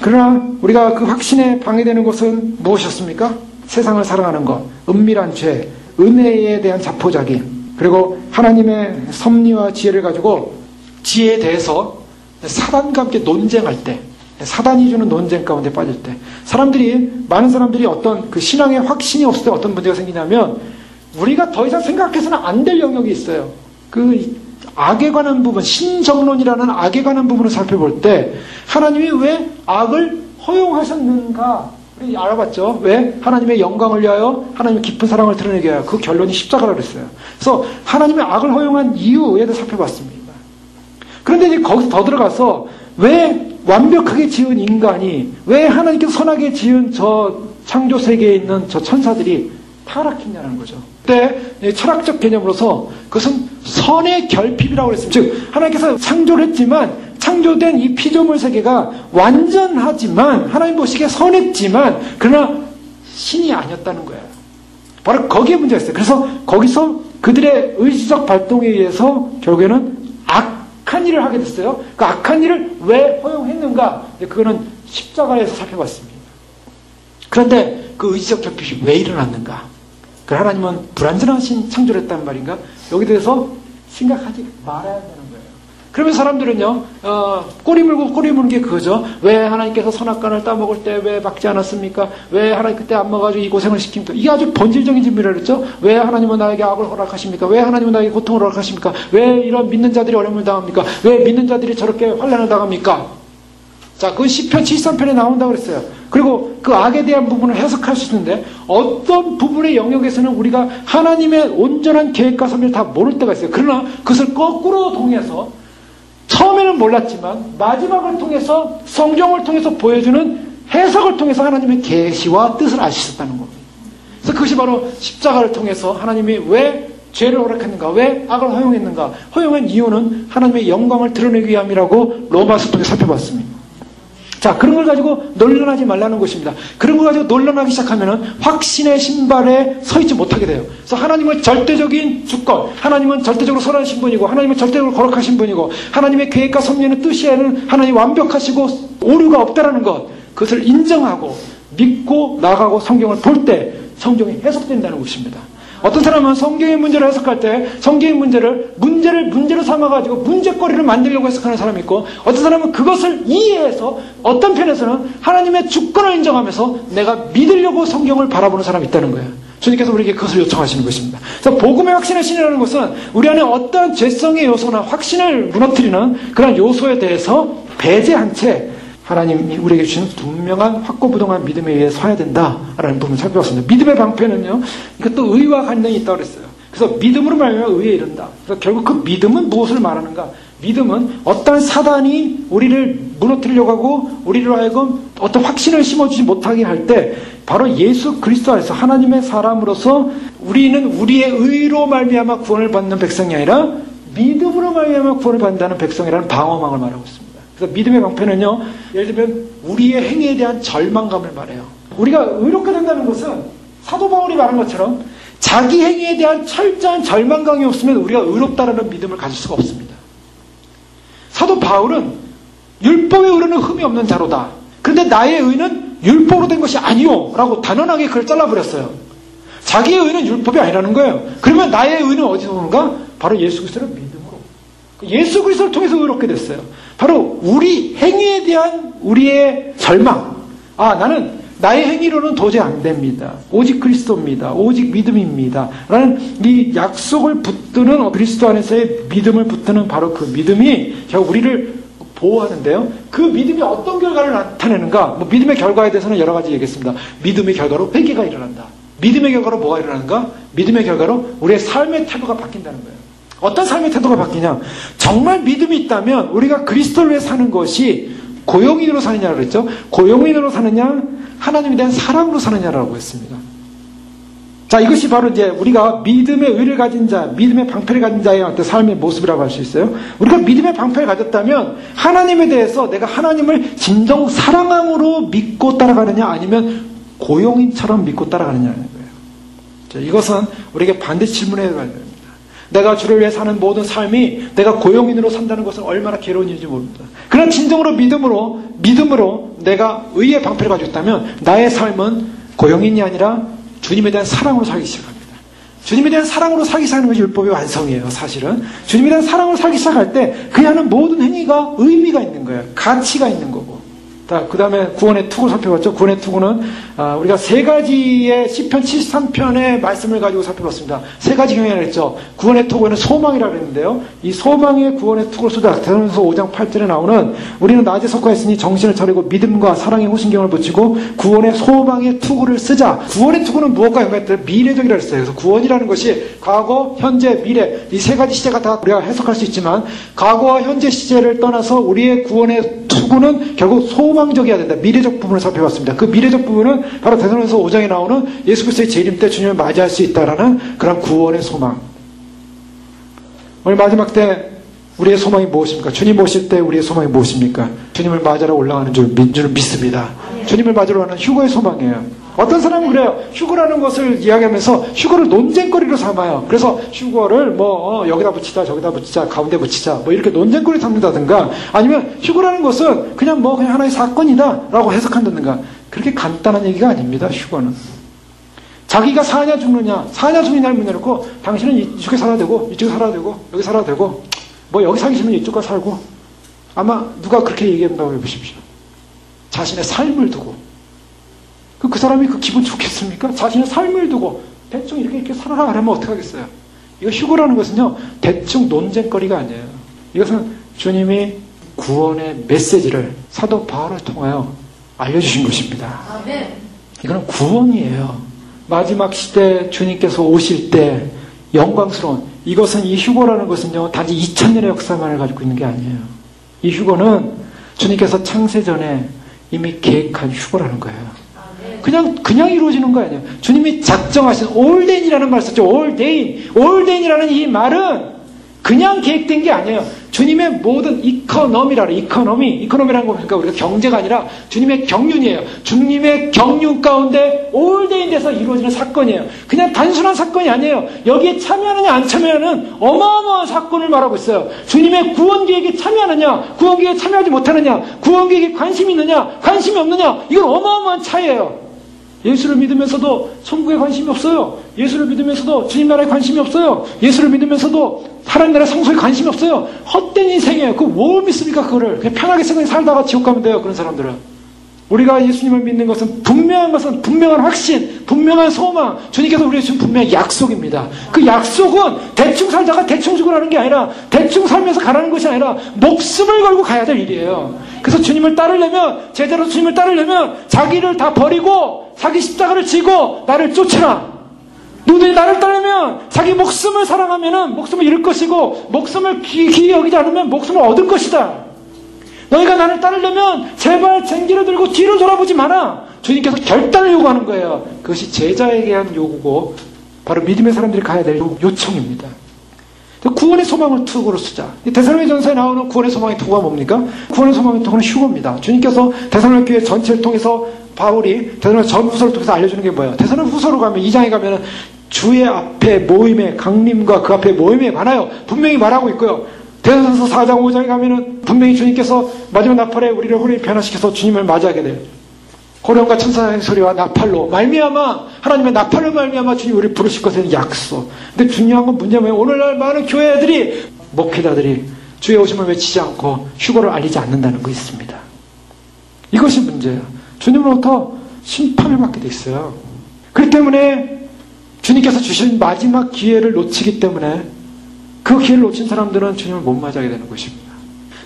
Speaker 1: 그러나 우리가 그 확신에 방해되는 것은 무엇이었습니까? 세상을 사랑하는 것, 은밀한 죄, 은혜에 대한 자포자기, 그리고 하나님의 섭리와 지혜를 가지고 지혜에 대해서 사단과 함께 논쟁할 때, 사단이 주는 논쟁 가운데 빠질 때, 많은 사람들이 어떤 그 신앙의 확신이 없을 때 어떤 문제가 생기냐면 우리가 더 이상 생각해서는 안 될 영역이 있어요. 그 악에 관한 부분, 신정론이라는 악에 관한 부분을 살펴볼 때 하나님이 왜 악을 허용하셨는가 알아봤죠? 왜? 하나님의 영광을 위하여, 하나님의 깊은 사랑을 드러내기 위하여. 그 결론이 십자가라고 그랬어요. 그래서 하나님의 악을 허용한 이유에 대해서 살펴봤습니다. 그런데 이제 거기서 더 들어가서 왜 완벽하게 지은 인간이, 왜 하나님께서 선하게 지은 저 창조 세계에 있는 저 천사들이 타락했냐는 거죠. 그때 철학적 개념으로서 그것은 선의 결핍이라고 그랬습니다. 즉 하나님께서 창조를 했지만 창조된 이 피조물 세계가 완전하지만 하나님 보시기에 선했지만 그러나 신이 아니었다는 거예요. 바로 거기에 문제가 있어요. 그래서 거기서 그들의 의지적 발동에 의해서 결국에는 악한 일을 하게 됐어요. 그 악한 일을 왜 허용했는가? 그거는 십자가에서 살펴봤습니다. 그런데 그 의지적 결핍이 왜 일어났는가? 그 하나님은 불완전하신 창조를 했단 말인가? 여기 대해서 생각하지 말아야 되는 거예요. 그러면 사람들은요, 꼬리 물고 꼬리 무는 게 그거죠. 왜 하나님께서 선악과를 따먹을 때 왜 막지 않았습니까? 왜 하나님 그때 안 먹어가지고 이 고생을 시킵니까? 이게 아주 본질적인 질문이라고 그랬죠. 왜 하나님은 나에게 악을 허락하십니까? 왜 하나님은 나에게 고통을 허락하십니까? 왜 이런 믿는 자들이 어려움을 당합니까? 왜 믿는 자들이 저렇게 환난을 당합니까? 자, 그 시편 73편에 나온다고 그랬어요. 그리고 그 악에 대한 부분을 해석할 수 있는데 어떤 부분의 영역에서는 우리가 하나님의 온전한 계획과 섭리를 다 모를 때가 있어요. 그러나 그것을 거꾸로 통해서 처음에는 몰랐지만 마지막을 통해서 성경을 통해서 보여주는 해석을 통해서 하나님의 계시와 뜻을 알 수 있었다는 겁니다. 그래서 그것이 바로 십자가를 통해서 하나님이 왜 죄를 허락했는가? 왜 악을 허용했는가? 허용한 이유는 하나님의 영광을 드러내기 위함이라고 로마서 통해 살펴봤습니다. 자, 그런 걸 가지고 논란하지 말라는 것입니다. 그런 걸 가지고 논란하기 시작하면은 확신의 신발에 서 있지 못하게 돼요. 그래서 하나님은 절대적인 주권, 하나님은 절대적으로 선하신 분이고, 하나님은 절대적으로 거룩하신 분이고, 하나님의 계획과 섭리는 뜻에는 하나님 완벽하시고 오류가 없다라는 것, 그것을 인정하고 믿고 나가고 성경을 볼 때 성경이 해석된다는 것입니다. 어떤 사람은 성경의 문제를 해석할 때 성경의 문제를 문제로 삼아가지고 문제거리를 만들려고 해석하는 사람이 있고, 어떤 사람은 그것을 이해해서 어떤 편에서는 하나님의 주권을 인정하면서 내가 믿으려고 성경을 바라보는 사람이 있다는 거예요. 주님께서 우리에게 그것을 요청하시는 것입니다. 그래서 복음의 확신의 신이라는 것은 우리 안에 어떤 죄성의 요소나 확신을 무너뜨리는 그런 요소에 대해서 배제한 채 하나님이 우리에게 주신 분명한 확고부동한 믿음에 의해 서야 된다라는 부분을 살펴봤습니다. 믿음의 방패는요, 이것도 의와 관련이 있다고 그랬어요. 그래서 믿음으로 말하면 의에 이른다. 그래서 결국 그 믿음은 무엇을 말하는가? 믿음은 어떤 사단이 우리를 무너뜨리려고 하고 우리로 하여금 어떤 확신을 심어주지 못하게 할 때 바로 예수 그리스도 안에서 하나님의 사람으로서 우리는 우리의 의로 말미암아 구원을 받는 백성이 아니라 믿음으로 말미암아 구원을 받는다는 백성이라는 방어망을 말하고 있습니다. 그래서 믿음의 방패는요, 예를 들면 우리의 행위에 대한 절망감을 말해요. 우리가 의롭게 된다는 것은 사도 바울이 말한 것처럼 자기 행위에 대한 철저한 절망감이 없으면 우리가 의롭다라는 믿음을 가질 수가 없습니다. 사도 바울은 율법의 의로는 흠이 없는 자로다. 그런데 나의 의는 율법으로 된 것이 아니요 라고 단언하게 그걸 잘라버렸어요. 자기의 의는 율법이 아니라는 거예요. 그러면 나의 의는 어디서 오는가? 바로 예수 그리스도를 믿음으로. 예수 그리스도를 통해서 의롭게 됐어요. 바로 우리 행위에 대한 우리의 절망. 아, 나는 나의 행위로는 도저히 안 됩니다. 오직 그리스도입니다. 오직 믿음입니다. 라는 이 약속을 붙드는 그리스도 안에서의 믿음을 붙드는 바로 그 믿음이 결국 우리를 보호하는데요. 그 믿음이 어떤 결과를 나타내는가? 믿음의 결과에 대해서는 여러 가지 얘기했습니다. 믿음의 결과로 회개가 일어난다. 믿음의 결과로 뭐가 일어나는가? 믿음의 결과로 우리의 삶의 태도가 바뀐다는 거예요. 어떤 삶의 태도가 바뀌냐? 정말 믿음이 있다면 우리가 그리스도를 위해 사는 것이 고용인으로 사느냐라고 그랬죠. 고용인으로 사느냐, 하나님에 대한 사랑으로 사느냐라고 했습니다. 자, 이것이 바로 이제 우리가 믿음의 의를 가진 자, 믿음의 방패를 가진 자의 어떤 삶의 모습이라고 할 수 있어요. 우리가 믿음의 방패를 가졌다면 하나님에 대해서 내가 하나님을 진정 사랑함으로 믿고 따라가느냐, 아니면 고용인처럼 믿고 따라가느냐는 거예요. 자, 이것은 우리에게 반드시 질문해야 됩니다. 내가 주를 위해 사는 모든 삶이 내가 고용인으로 산다는 것은 얼마나 괴로운 일인지 모릅니다. 그런 진정으로 믿음으로 내가 의의 방패를 가지고 있다면 나의 삶은 고용인이 아니라 주님에 대한 사랑으로 살기 시작합니다. 주님에 대한 사랑으로 살기 시작하는 것이 율법의 완성이에요. 사실은 주님에 대한 사랑으로 살기 시작할 때 그의 하는 모든 행위가 의미가 있는 거예요. 가치가 있는 거고. 그 다음에 구원의 투구 살펴봤죠. 구원의 투구는 우리가 세 가지의 시편 73편의 말씀을 가지고 살펴봤습니다. 세 가지 경향을 했죠. 구원의 투구에는 소망이라고 했는데요. 이 소망의 구원의 투구를 쓰자. 대사로니서 5장 8절에 나오는 우리는 낮에 속하였으니 정신을 차리고 믿음과 사랑의 호신경을 붙이고 구원의 소망의 투구를 쓰자. 구원의 투구는 무엇과 연관했더니 미래적이라고 했어요. 그래서 구원이라는 것이 과거, 현재, 미래 이 세 가지 시제가 다 우리가 해석할 수 있지만 과거와 현재 시제를 떠나서 우리의 구원의 투구는 결국 소망적이어야 된다. 미래적 부분을 살펴봤습니다. 그 미래적 부분은 바로 대사로니서 5장에 나오는 예수 그리스도의 재림 때 주님을 맞이할 수 있다라는 그런 구원의 소망. 오늘 마지막 때 우리의 소망이 무엇입니까? 주님 오실 때 우리의 소망이 무엇입니까? 주님을 맞으러 올라가는 줄 믿습니다. 주님을 맞으러 가는 휴거의 소망이에요. 어떤 사람은 그래요. 휴거라는 것을 이야기하면서 휴거를 논쟁거리로 삼아요. 그래서 휴거를 여기다 붙이자, 저기다 붙이자, 가운데 붙이자, 이렇게 논쟁거리 삼는다든가, 아니면 휴거라는 것은 그냥 하나의 사건이다라고 해석한다든가. 그렇게 간단한 얘기가 아닙니다. 휴거는. 자기가 사냐 죽느냐, 사냐 죽느냐를 문제놓고 당신은 이쪽에 살아야 되고, 이쪽에 살아야 되고, 여기 살아야 되고, 여기 살기 싫으면 이쪽 가서 살고. 아마 누가 그렇게 얘기한다고 해보십시오. 자신의 삶을 두고. 그 사람이 기분 좋겠습니까? 자신의 삶을 두고 대충 이렇게 살아라 하면 어떡하겠어요? 이거 휴거라는 것은요, 대충 논쟁거리가 아니에요. 이것은 주님이 구원의 메시지를 사도 바울을 통하여 알려주신 것입니다. 아멘. 이거는 구원이에요. 마지막 시대 주님께서 오실 때 영광스러운, 이것은 이 휴거라는 것은요, 단지 2000년의 역사만을 가지고 있는 게 아니에요. 이 휴거는 주님께서 창세전에 이미 계획한 휴거라는 거예요. 그냥 이루어지는 거 아니에요. 주님이 작정하신 올데인이라는 말을 썼죠. 올데인이라는 이 말은 그냥 계획된 게 아니에요. 주님의 모든 이코노미라는 거 보니까 우리가 경제가 아니라 주님의 경륜이에요. 주님의 경륜 가운데 올데인돼서 이루어지는 사건이에요. 그냥 단순한 사건이 아니에요. 여기에 참여하느냐 안 참여하는 어마어마한 사건을 말하고 있어요. 주님의 구원 계획에 참여하느냐, 구원 계획에 참여하지 못하느냐, 구원 계획에 관심이 있느냐, 관심이 없느냐, 이건 어마어마한 차이예요. 예수를 믿으면서도 천국에 관심이 없어요. 예수를 믿으면서도 주님 나라에 관심이 없어요. 예수를 믿으면서도 하나님 나라 상속에 관심이 없어요. 헛된 인생이에요. 뭘 믿습니까? 그거를 그냥 편하게 살다가 지옥 가면 돼요. 그런 사람들은. 우리가 예수님을 믿는 것은 분명한 확신, 분명한 소망, 주님께서 우리에게 준 분명한 약속입니다. 그 약속은 대충 살다가 대충 죽으라는 게 아니라, 대충 살면서 가라는 것이 아니라 목숨을 걸고 가야 될 일이에요. 그래서 주님을 따르려면, 제대로 주님을 따르려면 자기를 다 버리고 자기 십자가를 지고 나를 쫓으라. 누구든지 나를 따르면 자기 목숨을 사랑하면 목숨을 잃을 것이고, 목숨을 귀히 여기지 않으면 목숨을 얻을 것이다. 너희가 나를 따르려면 제발 쟁기를 들고 뒤로 돌아보지 마라. 주님께서 결단을 요구하는 거예요. 그것이 제자에게 한 요구고 바로 믿음의 사람들이 가야 될 요청입니다. 구원의 소망을 투구로 쓰자. 데살로니가전서에 나오는 구원의 소망의 투구가 뭡니까? 구원의 소망의 투구는 휴거입니다. 주님께서 데살로니가 교회 전체를 통해서 바울이 데살로니가 전후서를 통해서 알려주는 게 뭐예요? 데살로니가 후서로 가면 2장에 가면은 주의 앞에 모임의 강림과 그 앞에 모임에 관하여 분명히 말하고 있고요. 데살로니가서 4장 5장에 가면은 분명히 주님께서 마지막 나팔에 우리를 혼이 변화시켜서 주님을 맞이하게 돼요. 호령과 천사의 소리와 나팔로 말미암아, 하나님의 나팔로 말미암아 주님 우리를 부르실 것에 약속. 근데 중요한 건 문제는 오늘날 많은 교회들이, 목회자들이 주의 오심을 외치지 않고 휴거를 알리지 않는다는 거 있습니다. 이것이 문제예요. 주님으로부터 심판을 받게 돼 있어요. 그렇기 때문에 주님께서 주신 마지막 기회를 놓치기 때문에 그 기회를 놓친 사람들은 주님을 못 맞이하게 되는 것입니다.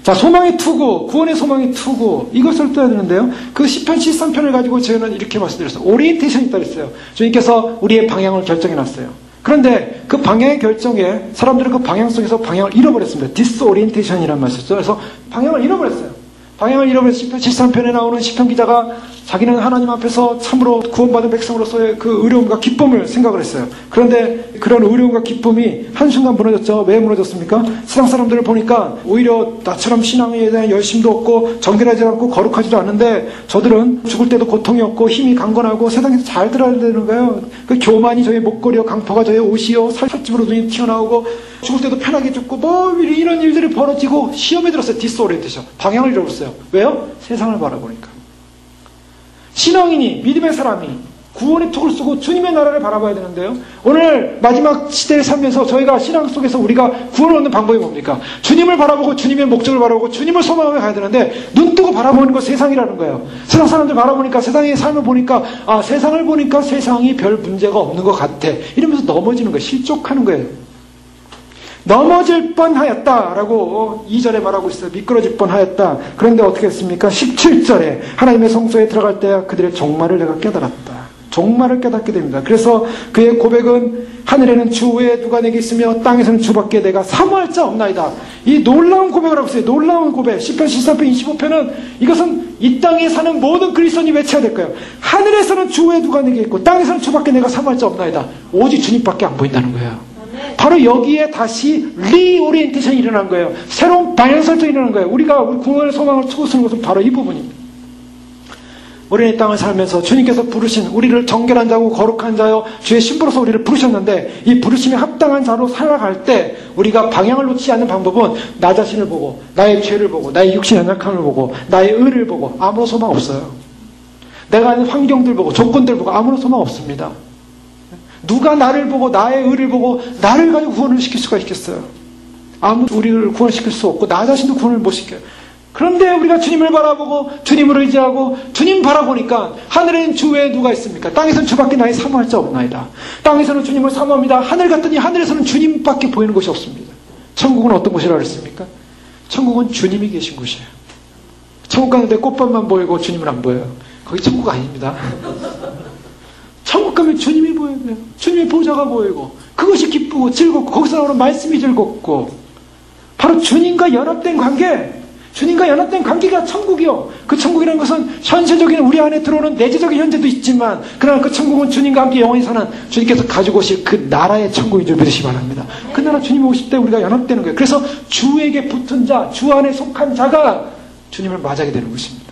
Speaker 1: 자, 소망의 투구, 구원의 소망의 투구, 이것을 떠야 되는데요. 그 시편 73편을 가지고 저는 이렇게 말씀드렸어요. 오리엔테이션이 있다 그랬어요. 주님께서 우리의 방향을 결정해 놨어요. 그런데 그 방향의 결정에 사람들은 그 방향 속에서 방향을 잃어버렸습니다. 디스오리엔테이션이라는 말을 썼죠. 그래서 방향을 잃어버렸어요. 방향을 잃어버려서 시편 73편에 나오는 시편 기자가 자기는 하나님 앞에서 참으로 구원받은 백성으로서의 그 의로움과 기쁨을 생각을 했어요. 그런데 그런 의로움과 기쁨이 한순간 무너졌죠. 왜 무너졌습니까? 세상 사람들을 보니까 오히려 나처럼 신앙에 대한 열심도 없고 정결하지 않고 거룩하지도 않은데 저들은 죽을 때도 고통이 없고 힘이 강건하고 세상에서 잘 들어야 되는 거예요. 그 교만이 저의 목걸이요, 강포가 저의 옷이요, 살집으로 눈이 튀어나오고 죽을 때도 편하게 죽고 이런 일들이 벌어지고 시험에 들었어요. 디스오리엔테이션. 방향을 잃어버렸어요. 왜요? 세상을 바라보니까. 신앙인이, 믿음의 사람이 구원의 톡을 쓰고 주님의 나라를 바라봐야 되는데요. 오늘 마지막 시대에 살면서 저희가 신앙 속에서 우리가 구원을 얻는 방법이 뭡니까? 주님을 바라보고 주님의 목적을 바라보고 주님을 소망하며 가야 되는데 눈 뜨고 바라보는 건 세상이라는 거예요. 세상 사람들 바라보니까 세상의 삶을 보니까 세상을 보니까 세상이 별 문제가 없는 것 같아. 이러면서 넘어지는 거예요. 실족하는 거예요. 넘어질 뻔하였다라고 2절에 말하고 있어요. 미끄러질 뻔하였다. 그런데 어떻게 했습니까? 17절에 하나님의 성소에 들어갈 때 그들의 종말을 내가 깨달았다. 종말을 깨닫게 됩니다. 그래서 그의 고백은 하늘에는 주 외에 누가 내게 있으며 땅에서는 주밖에 내가 사모할 자 없나이다. 이 놀라운 고백을 하고 있어요. 놀라운 고백. 시편 14편 25편은 이것은 이 땅에 사는 모든 그리스도인이 외쳐야 될 거예요. 하늘에서는 주 외에 누가 내게 있고 땅에서는 주밖에 내가 사모할 자 없나이다. 오직 주님밖에 안 보인다는 거예요. 바로 여기에 다시 리오리엔테이션이 일어난 거예요. 새로운 방향 설정이 일어난 거예요. 우리가 우리 구원의 소망을 추구하는 것은 바로 이 부분입니다. 우리는 이 땅을 살면서 주님께서 부르신 우리를 정결한 자고 거룩한 자요 주의 신부로서 우리를 부르셨는데 이 부르심에 합당한 자로 살아갈 때 우리가 방향을 놓치지 않는 방법은 나 자신을 보고 나의 죄를 보고 나의 육신의 연약함을 보고 나의 의를 보고 아무런 소망 없어요. 내가 아는 환경들 보고 조건들 보고 아무런 소망 없습니다. 누가 나를 보고 나의 의를 보고 나를 가지고 구원을 시킬 수가 있겠어요? 아무도 우리를 구원시킬 수 없고 나 자신도 구원을 못 시켜요. 그런데 우리가 주님을 바라보고 주님을 의지하고 주님 바라보니까 하늘에는 주 외에 누가 있습니까? 땅에서는 주밖에 나의 사모할 자 없나이다. 땅에서는 주님을 사모합니다. 하늘 갔더니 하늘에서는 주님밖에 보이는 것이 없습니다. 천국은 어떤 곳이라 그랬습니까? 천국은 주님이 계신 곳이에요. 천국 가는데 꽃밭만 보이고 주님은 안 보여요. 거기 천국 아닙니다. 천국 가면 주님이 보여야 돼요. 주님의 보좌가 보이고 그것이 기쁘고 즐겁고 거기서 나오는 말씀이 즐겁고 바로 주님과 연합된 관계, 주님과 연합된 관계가 천국이요. 그 천국이라는 것은 현실적인 우리 안에 들어오는 내재적인 현재도 있지만 그러나 그 천국은 주님과 함께 영원히 사는 주님께서 가지고 오실 그 나라의 천국인 줄 믿으시기 바랍니다. 그 나라 주님이 오실 때 우리가 연합되는 거예요. 그래서 주에게 붙은 자, 주 안에 속한 자가 주님을 맞이하게 되는 것입니다.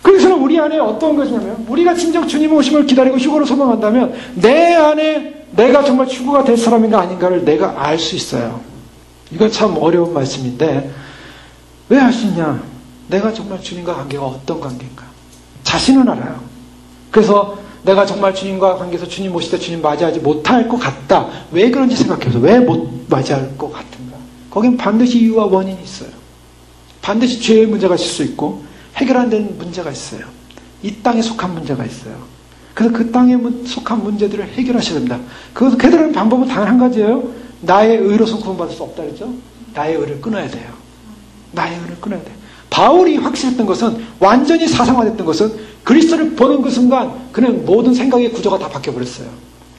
Speaker 1: 그래서 우리 안에 어떤 것이냐면 우리가 진정 주님 오심을 기다리고 휴거를 소망한다면 내 안에 내가 정말 휴거가 될 사람인가 아닌가를 내가 알 수 있어요. 이건 참 어려운 말씀인데 왜 알 수 있냐? 내가 정말 주님과 관계가 어떤 관계인가? 자신은 알아요. 그래서 내가 정말 주님과 관계에서 주님 오실 때 주님 맞이하지 못할 것 같다. 왜 그런지 생각해서 왜 못 맞이할 것 같은가? 거긴 반드시 이유와 원인이 있어요. 반드시 죄의 문제가 있을 수 있고 해결 안 된 문제가 있어요. 이 땅에 속한 문제가 있어요. 그래서 그 땅에 속한 문제들을 해결하셔야 됩니다. 그것을 해결하는 방법은 단 한 가지예요. 나의 의로서 구원받을 수 없다 그랬죠? 나의 의를 끊어야 돼요. 나의 의를 끊어야 돼요. 바울이 확실했던 것은 완전히 사상화됐던 것은 그리스도를 보는 그 순간 그는 모든 생각의 구조가 다 바뀌어버렸어요.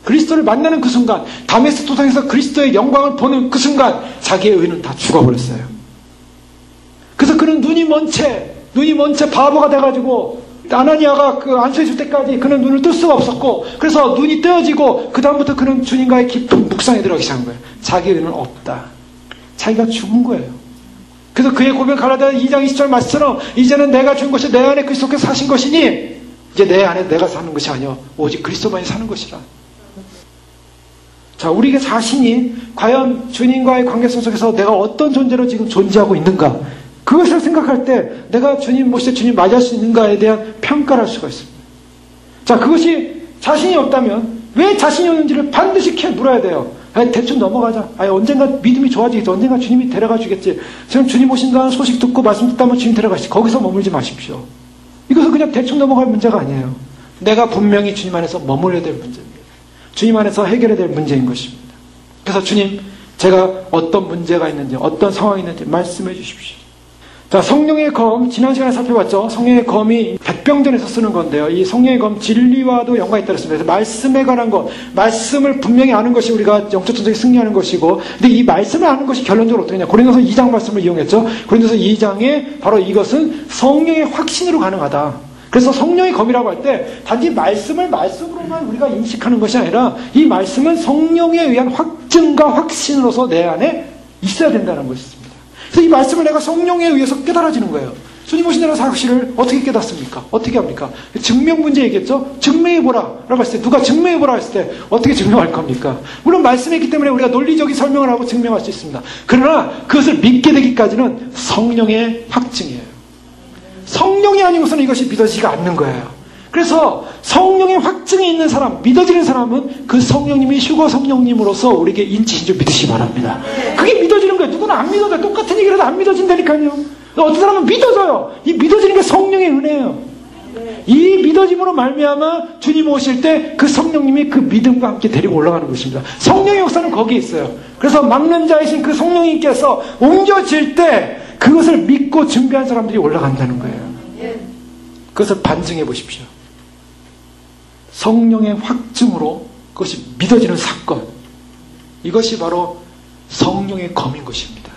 Speaker 1: 그리스도를 만나는 그 순간 다메섹 도상에서 그리스도의 영광을 보는 그 순간 자기의 의는 다 죽어버렸어요. 그래서 그는 눈이 먼 채 바보가 돼가지고 아나니아가 그 안수해줄 때까지 그는 눈을 뜰 수가 없었고 그래서 눈이 뜨어지고 그 다음부터 그는 주님과의 깊은 묵상에 들어가기 시작한 거예요. 자기의 의는 없다. 자기가 죽은 거예요. 그래서 그의 고백 갈라디아 2장 20절 말씀처럼 이제는 내가 죽은 것이 내 안에 그리스도께서 사신 것이니 이제 내 안에 내가 사는 것이 아니요 오직 그리스도만이 사는 것이라. 자, 우리 자신이 과연 주님과의 관계성 속에서 내가 어떤 존재로 지금 존재하고 있는가, 그것을 생각할 때 내가 주님 모실 때 주님 맞이할 수 있는가에 대한 평가를 할 수가 있습니다. 자, 그것이 자신이 없다면 왜 자신이 없는지를 반드시 물어야 돼요. 아니, 대충 넘어가자. 아니, 언젠가 믿음이 좋아지겠지. 언젠가 주님이 데려가 주겠지. 지금 주님 오신다는 소식 듣고 말씀 듣다면 주님 데려가시지. 거기서 머물지 마십시오. 이것은 그냥 대충 넘어갈 문제가 아니에요. 내가 분명히 주님 안에서 머물러야 될 문제입니다. 주님 안에서 해결해야 될 문제인 것입니다. 그래서 주님, 제가 어떤 문제가 있는지, 어떤 상황이 있는지 말씀해 주십시오. 자, 성령의 검, 지난 시간에 살펴봤죠. 성령의 검이 백병전에서 쓰는 건데요. 이 성령의 검, 진리와도 연관이 있다고 했습니다. 그래서 말씀에 관한 것, 말씀을 분명히 아는 것이 우리가 영적 전쟁에 승리하는 것이고, 근데 이 말씀을 아는 것이 결론적으로 어떻게 되냐. 고린도서 2장 말씀을 이용했죠. 고린도서 2장에 바로 이것은 성령의 확신으로 가능하다. 그래서 성령의 검이라고 할 때 단지 말씀으로만 우리가 인식하는 것이 아니라 이 말씀은 성령에 의한 확증과 확신으로서 내 안에 있어야 된다는 것입니다. 그래서 이 말씀을 내가 성령에 의해서 깨달아지는 거예요. 주님 오신다는 사실을 어떻게 깨닫습니까? 어떻게 합니까? 증명 문제 얘기했죠? 증명해보라 라고 했을 때, 누가 증명해보라 했을 때 어떻게 증명할 겁니까? 물론 말씀이 있기 때문에 우리가 논리적인 설명을 하고 증명할 수 있습니다. 그러나 그것을 믿게 되기까지는 성령의 확증이에요. 성령이 아니고서는 이것이 믿어지지가 않는 거예요. 그래서 성령의 확증이 있는 사람, 믿어지는 사람은 그 성령님이 휴거 성령님으로서 우리에게 인치신 줄 믿으시기 바랍니다. 그게 믿어지는 거예요. 누구는 안 믿어져요. 똑같은 얘기라도 안 믿어진다니까요. 어떤 사람은 믿어져요. 이 믿어지는 게 성령의 은혜예요. 이 믿어짐으로 말미암아 주님 오실 때 그 성령님이 그 믿음과 함께 데리고 올라가는 것입니다. 성령의 역사는 거기에 있어요. 그래서 막는 자이신 그 성령님께서 옮겨질 때 그것을 믿고 준비한 사람들이 올라간다는 거예요. 그것을 반증해 보십시오. 성령의 확증으로 그것이 믿어지는 사건, 이것이 바로 성령의 검인 것입니다.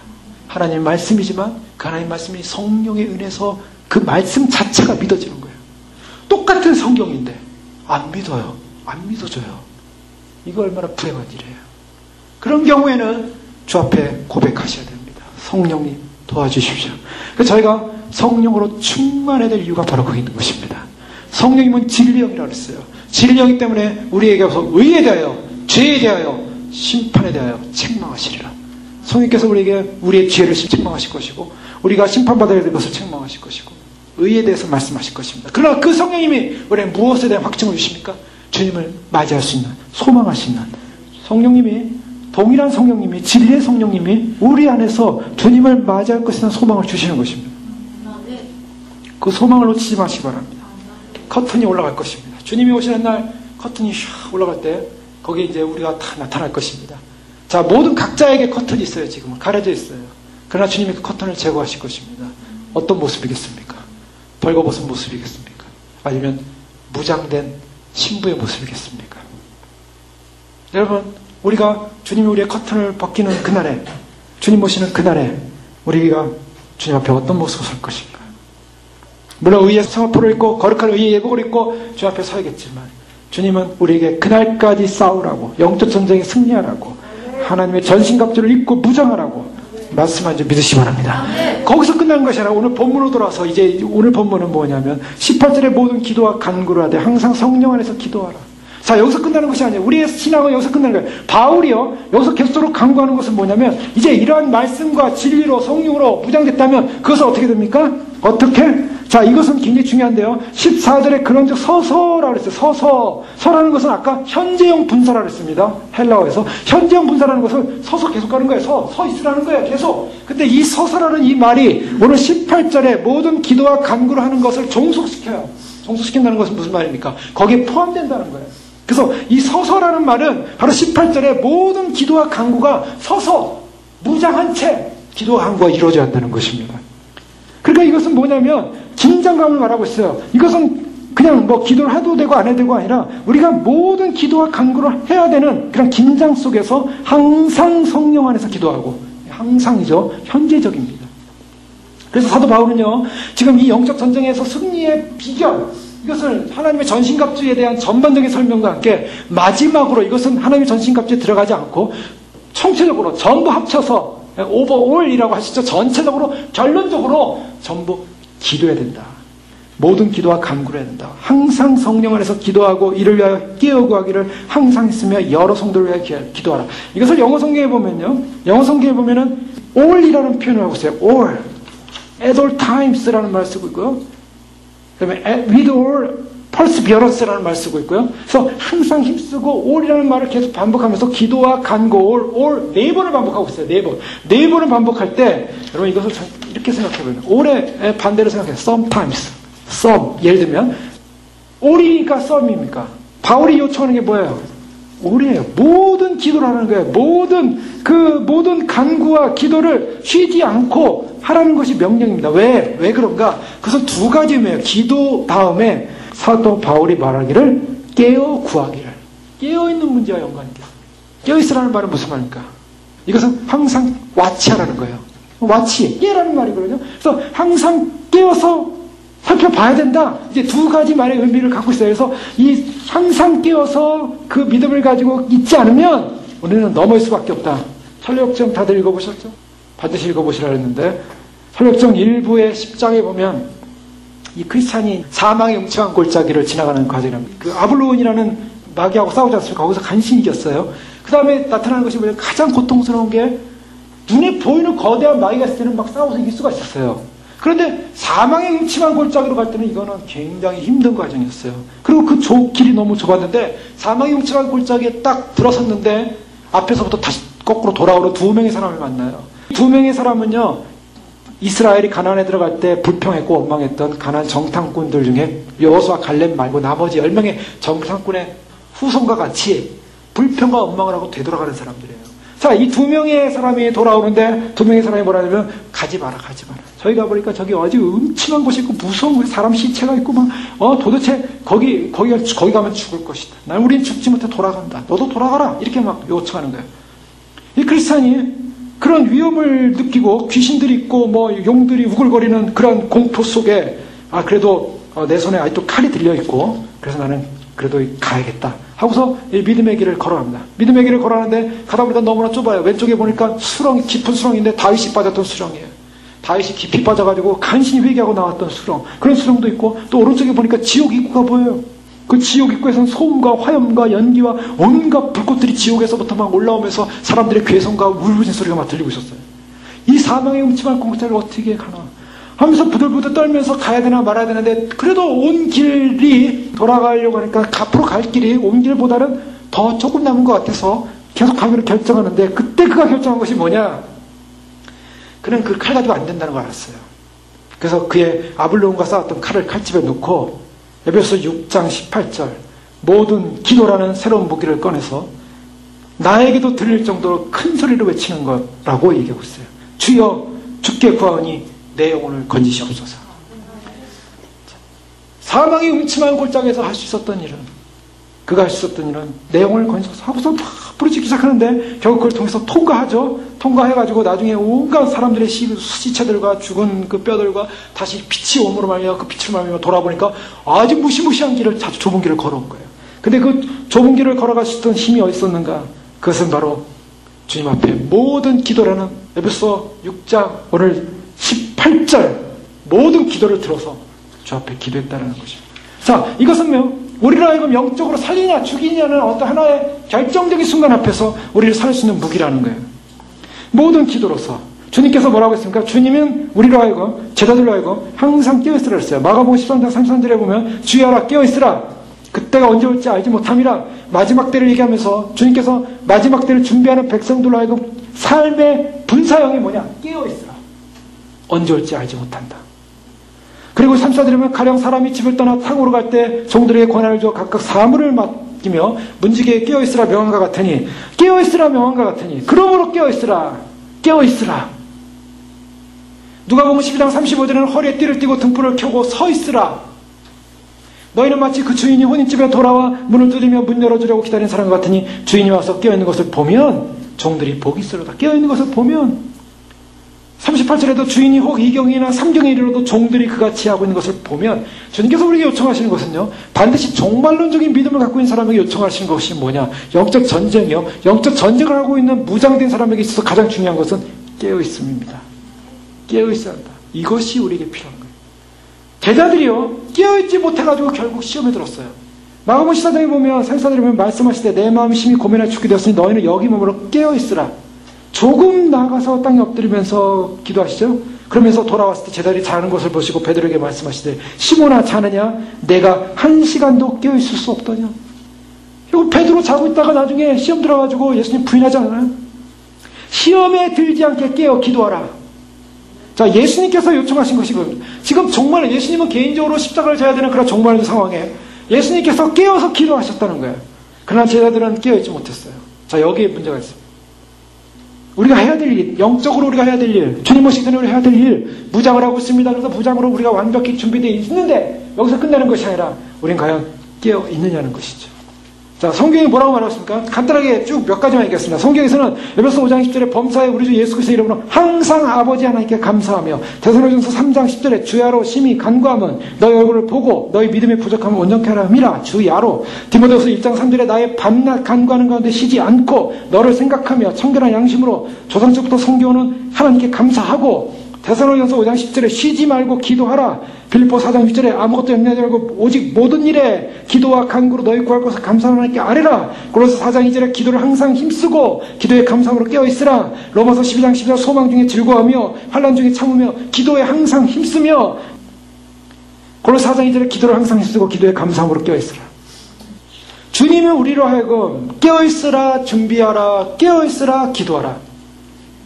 Speaker 1: 하나님의 말씀이지만 그 하나님의 말씀이 성령의 은혜에서 그 말씀 자체가 믿어지는 거예요. 똑같은 성경인데 안 믿어요. 안 믿어져요. 이거 얼마나 불행한 일이에요. 그런 경우에는 주 앞에 고백하셔야 됩니다. 성령님 도와주십시오. 그래서 저희가 성령으로 충만해야 될 이유가 바로 거기 있는 것입니다. 성령님은 진리형이라고 했어요. 진리형이기 때문에 우리에게서 의에 대하여, 죄에 대하여, 심판에 대하여 책망하시리라. 성령께서 우리에게 우리의 죄를 책망하실 것이고 우리가 심판받아야 될 것을 책망하실 것이고 의에 대해서 말씀하실 것입니다. 그러나 그 성령님이 우리에게 무엇에 대한 확증을 주십니까? 주님을 맞이할 수 있는, 소망할 수 있는 성령님이, 동일한 성령님이, 진리의 성령님이 우리 안에서 주님을 맞이할 것에 대한 소망을 주시는 것입니다. 그 소망을 놓치지 마시기 바랍니다. 커튼이 올라갈 것입니다. 주님이 오시는 날 커튼이 샥 올라갈 때 거기에 이제 우리가 다 나타날 것입니다. 자, 모든 각자에게 커튼이 있어요. 지금은 가려져 있어요. 그러나 주님이 그 커튼을 제거하실 것입니다. 어떤 모습이겠습니까? 벌거벗은 모습이겠습니까? 아니면 무장된 신부의 모습이겠습니까? 여러분, 우리가 주님이 우리의 커튼을 벗기는 그날에, 주님 오시는 그날에 우리가 주님 앞에 어떤 모습을 설 것인가? 물론 의의 성화포를 입고 거룩한 의의 예복을 입고 주 앞에 서야겠지만 주님은 우리에게 그날까지 싸우라고, 영적 전쟁에 승리하라고, 하나님의 전신갑주를 입고 무장하라고 말씀한 줄 믿으시기 바랍니다. 거기서 끝난 것이 아니라 오늘 본문으로 돌아와서 이제 오늘 본문은 뭐냐면 18절의 모든 기도와 간구를 하되 항상 성령 안에서 기도하라. 자, 여기서 끝나는 것이 아니에요. 우리의 신앙은 여기서 끝나는 거예요. 바울이요, 여기서 계속적으로 간구하는 것은 뭐냐면 이제 이러한 말씀과 진리로 성령으로 무장됐다면 그것은 어떻게 됩니까? 어떻게? 자, 이것은 굉장히 중요한데요. 14절에 그런즉 서서라고 했어요. 서라는 것은 아까 현재형 분사라고 했습니다. 헬라어에서. 현재형 분사라는 것은 서서 계속 가는 거예요. 서 있으라는 거예요. 계속. 근데 이 서서라는 이 말이 오늘 18절에 모든 기도와 간구를 하는 것을 종속시켜요. 종속시킨다는 것은 무슨 말입니까? 거기에 포함된다는 거예요. 그래서 이 서서라는 말은 바로 18절에 모든 기도와 간구가 서서 무장한 채 기도와 간구가 이루어져야 한다는 것입니다. 그러니까 이것은 뭐냐면 긴장감을 말하고 있어요. 이것은 그냥 뭐 기도를 해도 되고 안 해도 되고 아니라 우리가 모든 기도와 간구를 해야 되는 그런 긴장 속에서 항상 성령 안에서 기도하고, 항상이죠. 현재적입니다. 그래서 사도 바울은요, 지금 이 영적 전쟁에서 승리의 비결, 이것을 하나님의 전신갑주에 대한 전반적인 설명과 함께 마지막으로 이것은 하나님의 전신갑주에 들어가지 않고 총체적으로 전부 합쳐서 오버올이라고 하시죠. 전체적으로 결론적으로 전부 기도해야 된다. 모든 기도와 간구를 해야 된다. 항상 성령 안에서 기도하고 이를 위하여 깨어 구하기를 항상 했으며 여러 성도를 위하여 기도하라. 이것을 영어 성경에 보면요, 영어 성경에 보면은 all이라는 표현을 하고 있어요. all, at all times라는 말을 쓰고 있고요. 그다음에 with all perseverance라는 말을 쓰고 있고요. 그래서 항상 힘쓰고 all이라는 말을 계속 반복하면서 기도와 간구 all 네 번을 반복하고 있어요. 네 번을 반복할 때 여러분 이것을 이렇게 생각해보면 all의 반대로 생각해요. sometimes, some. 예를 들면 all이니까 some입니까? 바울이 요청하는 게 뭐예요? all이에요. 모든 기도를 하는 거예요. 모든 간구와 기도를 쉬지 않고 하라는 것이 명령입니다. 왜 그런가? 그것은 두 가지 의미예요. 기도 다음에 사도 바울이 말하기를 깨어 구하기를. 깨어있는 문제와 연관이 있습니다. 깨어있으라는 말은 무슨 말입니까? 이것은 항상 와치하라는 거예요. 와치, 깨라는 말이거든요. 그래서 항상 깨어서 살펴봐야 된다. 이제 두 가지 말의 의미를 갖고 있어요. 그래서 이 항상 깨어서 그 믿음을 가지고 있지 않으면 우리는 넘어질 수밖에 없다. 설력정 다들 읽어보셨죠? 반드시 읽어보시라 했는데 설력정 1부의 10장에 보면 이 크리스찬이 사망의 음침한 골짜기를 지나가는 과정입니다. 그 아블론이라는 마귀하고 싸우지 않습니까? 거기서 간신히 이겼어요. 그 다음에 나타나는 것이 가장 고통스러운 게 눈에 보이는 거대한 마귀가 있을 때는 막 싸워서 이길 수가 있었어요. 그런데 사망의 음침한 골짜기로 갈 때는 이거는 굉장히 힘든 과정이었어요. 그리고 그 길이 너무 좁았는데 사망의 음침한 골짜기에 딱 들어섰는데 앞에서부터 다시 거꾸로 돌아오는 두 명의 사람을 만나요. 두 명의 사람은요, 이스라엘이 가나안에 들어갈 때 불평했고 원망했던 가나안 정탐꾼들 중에 여호수아 갈렙 말고 나머지 10명의 정탐꾼의 후손과 같이 불평과 원망을 하고 되돌아가는 사람들이에요. 자, 이 두 명의 사람이 돌아오는데 두 명의 사람이 뭐라 하냐면 가지 마라. 저희가 보니까 저기 아주 음침한 곳이 있고 무서운 사람 시체가 있고 막 도대체 거기 가면 죽을 것이다. 우린 죽지 못해 돌아간다. 너도 돌아가라. 이렇게 막 요청하는 거예요. 이 크리스찬이 그런 위험을 느끼고 귀신들이 있고 뭐 용들이 우글거리는 그런 공포 속에 그래도 내 손에 아직도 칼이 들려 있고 그래서 나는 그래도 가야겠다 하고서 이 믿음의 길을 걸어갑니다. 믿음의 길을 걸어가는데 가다 보니까 너무나 좁아요. 왼쪽에 보니까 수렁이 깊은 수렁인데 다윗이 빠졌던 수렁이에요. 다윗이 깊이 빠져가지고 간신히 회개하고 나왔던 수렁, 그런 수렁도 있고 또 오른쪽에 보니까 지옥 입구가 보여요. 그 지옥 입구에서는 소음과 화염과 연기와 온갖 불꽃들이 지옥에서부터 막 올라오면서 사람들의 괴성과 울부짖는 소리가 막 들리고 있었어요. 이 사망의 음침한 공짜를 어떻게 가나 하면서 부들부들 떨면서 가야 되나 말아야 되는데 그래도 온 길이 돌아가려고 하니까 앞으로 갈 길이 온 길보다는 더 조금 남은 것 같아서 계속 가기로 결정하는데 그때 그가 결정한 것이 뭐냐? 그는 그 칼 가지고 안 된다는 걸 알았어요. 그래서 그의 아블론과 싸웠던 칼을 칼집에 놓고 에베소 6장 18절 모든 기도라는 새로운 무기를 꺼내서 나에게도 들릴 정도로 큰 소리로 외치는 거라고 얘기하고 있어요. 주여 주께 구하오니 내 영혼을 건지시옵소서. 사망의 음침한 골짜기에서 할 수 있었던 일은 그가 할 수 있었던 일은 내 영혼을 건지시옵소서 하고서 막 부르짖기 시작하는데 결국 그걸 통해서 통과하죠. 통과해가지고 나중에 온갖 사람들의 시체들과 죽은 그 뼈들과 다시 빛이 오므로 말미암아 그 빛을 말미암아 돌아보니까 아주 무시무시한 길을 아주 좁은 길을 걸어온 거예요. 근데 그 좁은 길을 걸어갈 수 있던 힘이 어디 있었는가? 그것은 바로 주님 앞에 모든 기도라는 에베소 6장 오늘 18절 모든 기도를 들어서 주 앞에 기도했다는 것입니다. 자, 이것은 우리를 하여금 영적으로 살리냐 죽이냐는 어떤 하나의 결정적인 순간 앞에서 우리를 살릴 수 있는 무기라는 거예요. 모든 기도로서 주님께서 뭐라고 했습니까? 주님은 우리로 하여금 제자들로 하여금 항상 깨어있으라 했어요. 마가복음 13장 33절에 보면 주의 알아 깨어있으라 그때가 언제 올지 알지 못함이라 마지막 때를 얘기하면서 주님께서 마지막 때를 준비하는 백성들로 하여금 삶의 분사형이 뭐냐? 깨어있으라. 언제 올지 알지 못한다. 그리고 3절에 보면 가령 사람이 집을 떠나 탕으로 갈 때 종들에게 권한을 줘 각각 사물을 맡기며 문지기에 깨어있으라 명한과 같으니 깨어있으라 명한과 같으니 그러므로 깨어있으라. 누가복음 12장 35절에는 허리에 띠를 띠고 등불을 켜고 서 있으라. 너희는 마치 그 주인이 혼인집에 돌아와 문을 두드리며 문 열어주려고 기다리는 사람 같으니 주인이 와서 깨어있는 것을 보면 종들이 복이 있으로다. 깨어있는 것을 보면 38절에도 주인이 혹 2경이나 3경에 이르러도 종들이 그같이 하고 있는 것을 보면 주님께서 우리에게 요청하시는 것은요 반드시 종말론적인 믿음을 갖고 있는 사람에게 요청하시는 것이 뭐냐? 영적 전쟁이요. 영적 전쟁을 하고 있는 무장된 사람에게 있어서 가장 중요한 것은 깨어있음입니다. 깨어있어야 한다. 이것이 우리에게 필요한 거예요. 제자들이요 깨어있지 못해가지고 결국 시험에 들었어요. 마가복음 14장에 보면 생사들이 보면 말씀하시되 내 마음이 심히 고민하여 죽게 되었으니 너희는 여기 몸으로 깨어있으라. 조금 나가서 땅에 엎드리면서 기도하시죠. 그러면서 돌아왔을 때 제자들이 자는 것을 보시고 베드로에게 말씀하시되 시몬아 자느냐? 내가 1시간도 깨어있을 수 없더냐? 이거 베드로 자고 있다가 나중에 시험 들어가지고 예수님 부인하지 않아요? 시험에 들지 않게 깨어 기도하라. 자, 예수님께서 요청하신 것이 그겁니다. 지금 정말 예수님은 개인적으로 십자가를 져야 되는 그런 종말의 상황에 예수님께서 깨어서 기도하셨다는 거예요. 그러나 제자들은 깨어있지 못했어요. 자, 여기에 문제가 있습니다. 우리가 해야 될 일, 영적으로 우리가 해야 될 일, 주님 오시기 전에 우리가 해야 될 일, 무장을 하고 있습니다. 그래서 무장으로 우리가 완벽히 준비되어 있는데 여기서 끝나는 것이 아니라 우린 과연 깨어 있느냐는 것이죠. 자, 성경이 뭐라고 말하고 있습니까? 간단하게 쭉 몇 가지만 읽겠습니다. 성경에서는 에베소 5장 10절에 범사에 우리 주 예수 그리스도의 이름으로 항상 아버지 하나님께 감사하며 데살로니가전서 3장 10절에 주야로 심히 간구하면 너희 얼굴을 보고 너희 믿음의 부족함을 온전케 하라 함이라. 주야로 디모데후서 1장 3절에 나의 밤낮 간구하는 가운데 쉬지 않고 너를 생각하며 청결한 양심으로 조상적부터 섬겨오는 하나님께 감사하고 데살로니가서 5장 10절에 쉬지 말고 기도하라. 빌립보 4장 6절에 아무것도 염려하지 말고 오직 모든 일에 기도와 간구로 너희 구할 것을 감사하는 하나님께 아뢰라. 골로새 4장 2절에 기도를 항상 힘쓰고 기도에 감사함으로 깨어있으라. 로마서 12장 14절 소망 중에 즐거워하며 환난 중에 참으며 기도에 항상 힘쓰며. 골로새 4장 2절에 기도를 항상 힘쓰고 기도에 감사함으로 깨어있으라. 주님은 우리로 하여금 깨어있으라, 준비하라, 깨어있으라, 기도하라.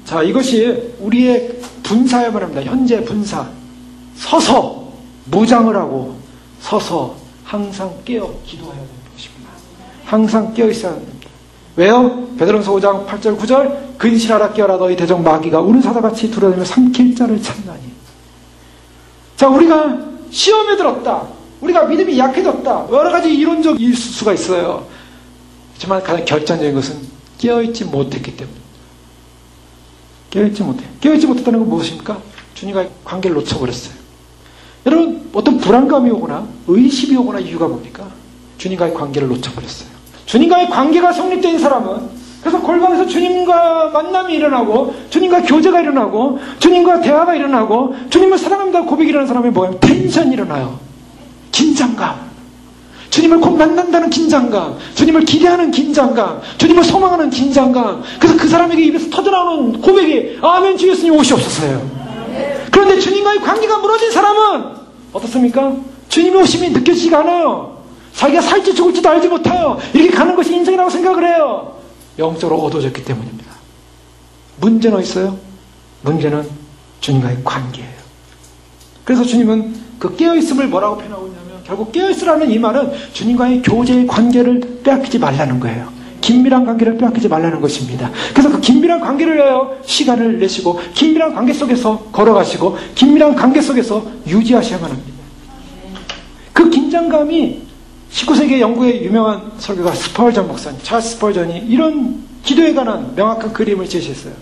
Speaker 1: 자, 이것이 우리의 분사여만 합니다. 현재 분사. 서서 무장을 하고 서서 항상 깨어 기도해야 되는 것입니다. 항상 깨어 있어야 합니다. 왜요? 베드로전서 5장 8절 9절 근실하라 깨어라 너희 대적 마귀가 우는 사자같이 두려우며 삼킬 자를 찾나니. 자, 우리가 시험에 들었다. 우리가 믿음이 약해졌다. 여러 가지 이론적일 수가 있어요. 하지만 가장 결정적인 것은 깨어있지 못했기 때문에. 깨어있지 못해. 깨어있지 못했다는 건 무엇입니까? 주님과의 관계를 놓쳐버렸어요. 여러분, 어떤 불안감이 오거나 의심이 오거나 이유가 뭡니까? 주님과의 관계를 놓쳐버렸어요. 주님과의 관계가 성립된 사람은 그래서 골방에서 주님과 만남이 일어나고 주님과 교제가 일어나고 주님과 대화가 일어나고 주님을 사랑합니다 고백이 일어나는 사람이 뭐예요? 텐션이 일어나요. 긴장감. 주님을 곧 만난다는 긴장감, 주님을 기대하는 긴장감, 주님을 소망하는 긴장감. 그래서 그 사람에게 입에서 터져나오는 고백이 아멘 주 예수님 오시옵소서예요. 그런데 주님과의 관계가 무너진 사람은 어떻습니까? 주님의 오심이 느껴지지가 않아요. 자기가 살지 죽을지도 알지 못해요. 이렇게 가는 것이 인생이라고 생각을 해요. 영적으로 어두워졌기 때문입니다. 문제는 어디 있어요? 문제는 주님과의 관계예요. 그래서 주님은 그 깨어있음을 뭐라고 표현하고 있냐면 결국 깨어있으라는 이 말은 주님과의 교제의 관계를 빼앗기지 말라는 거예요. 긴밀한 관계를 빼앗기지 말라는 것입니다. 그래서 그 긴밀한 관계를 위하여 시간을 내시고 긴밀한 관계 속에서 걸어가시고 긴밀한 관계 속에서 유지하셔야만 합니다. 그 긴장감이 19세기 영국의 유명한 설교가 스펄전 목사님, 찰스 스펄전이 이런 기도에 관한 명확한 그림을 제시했어요.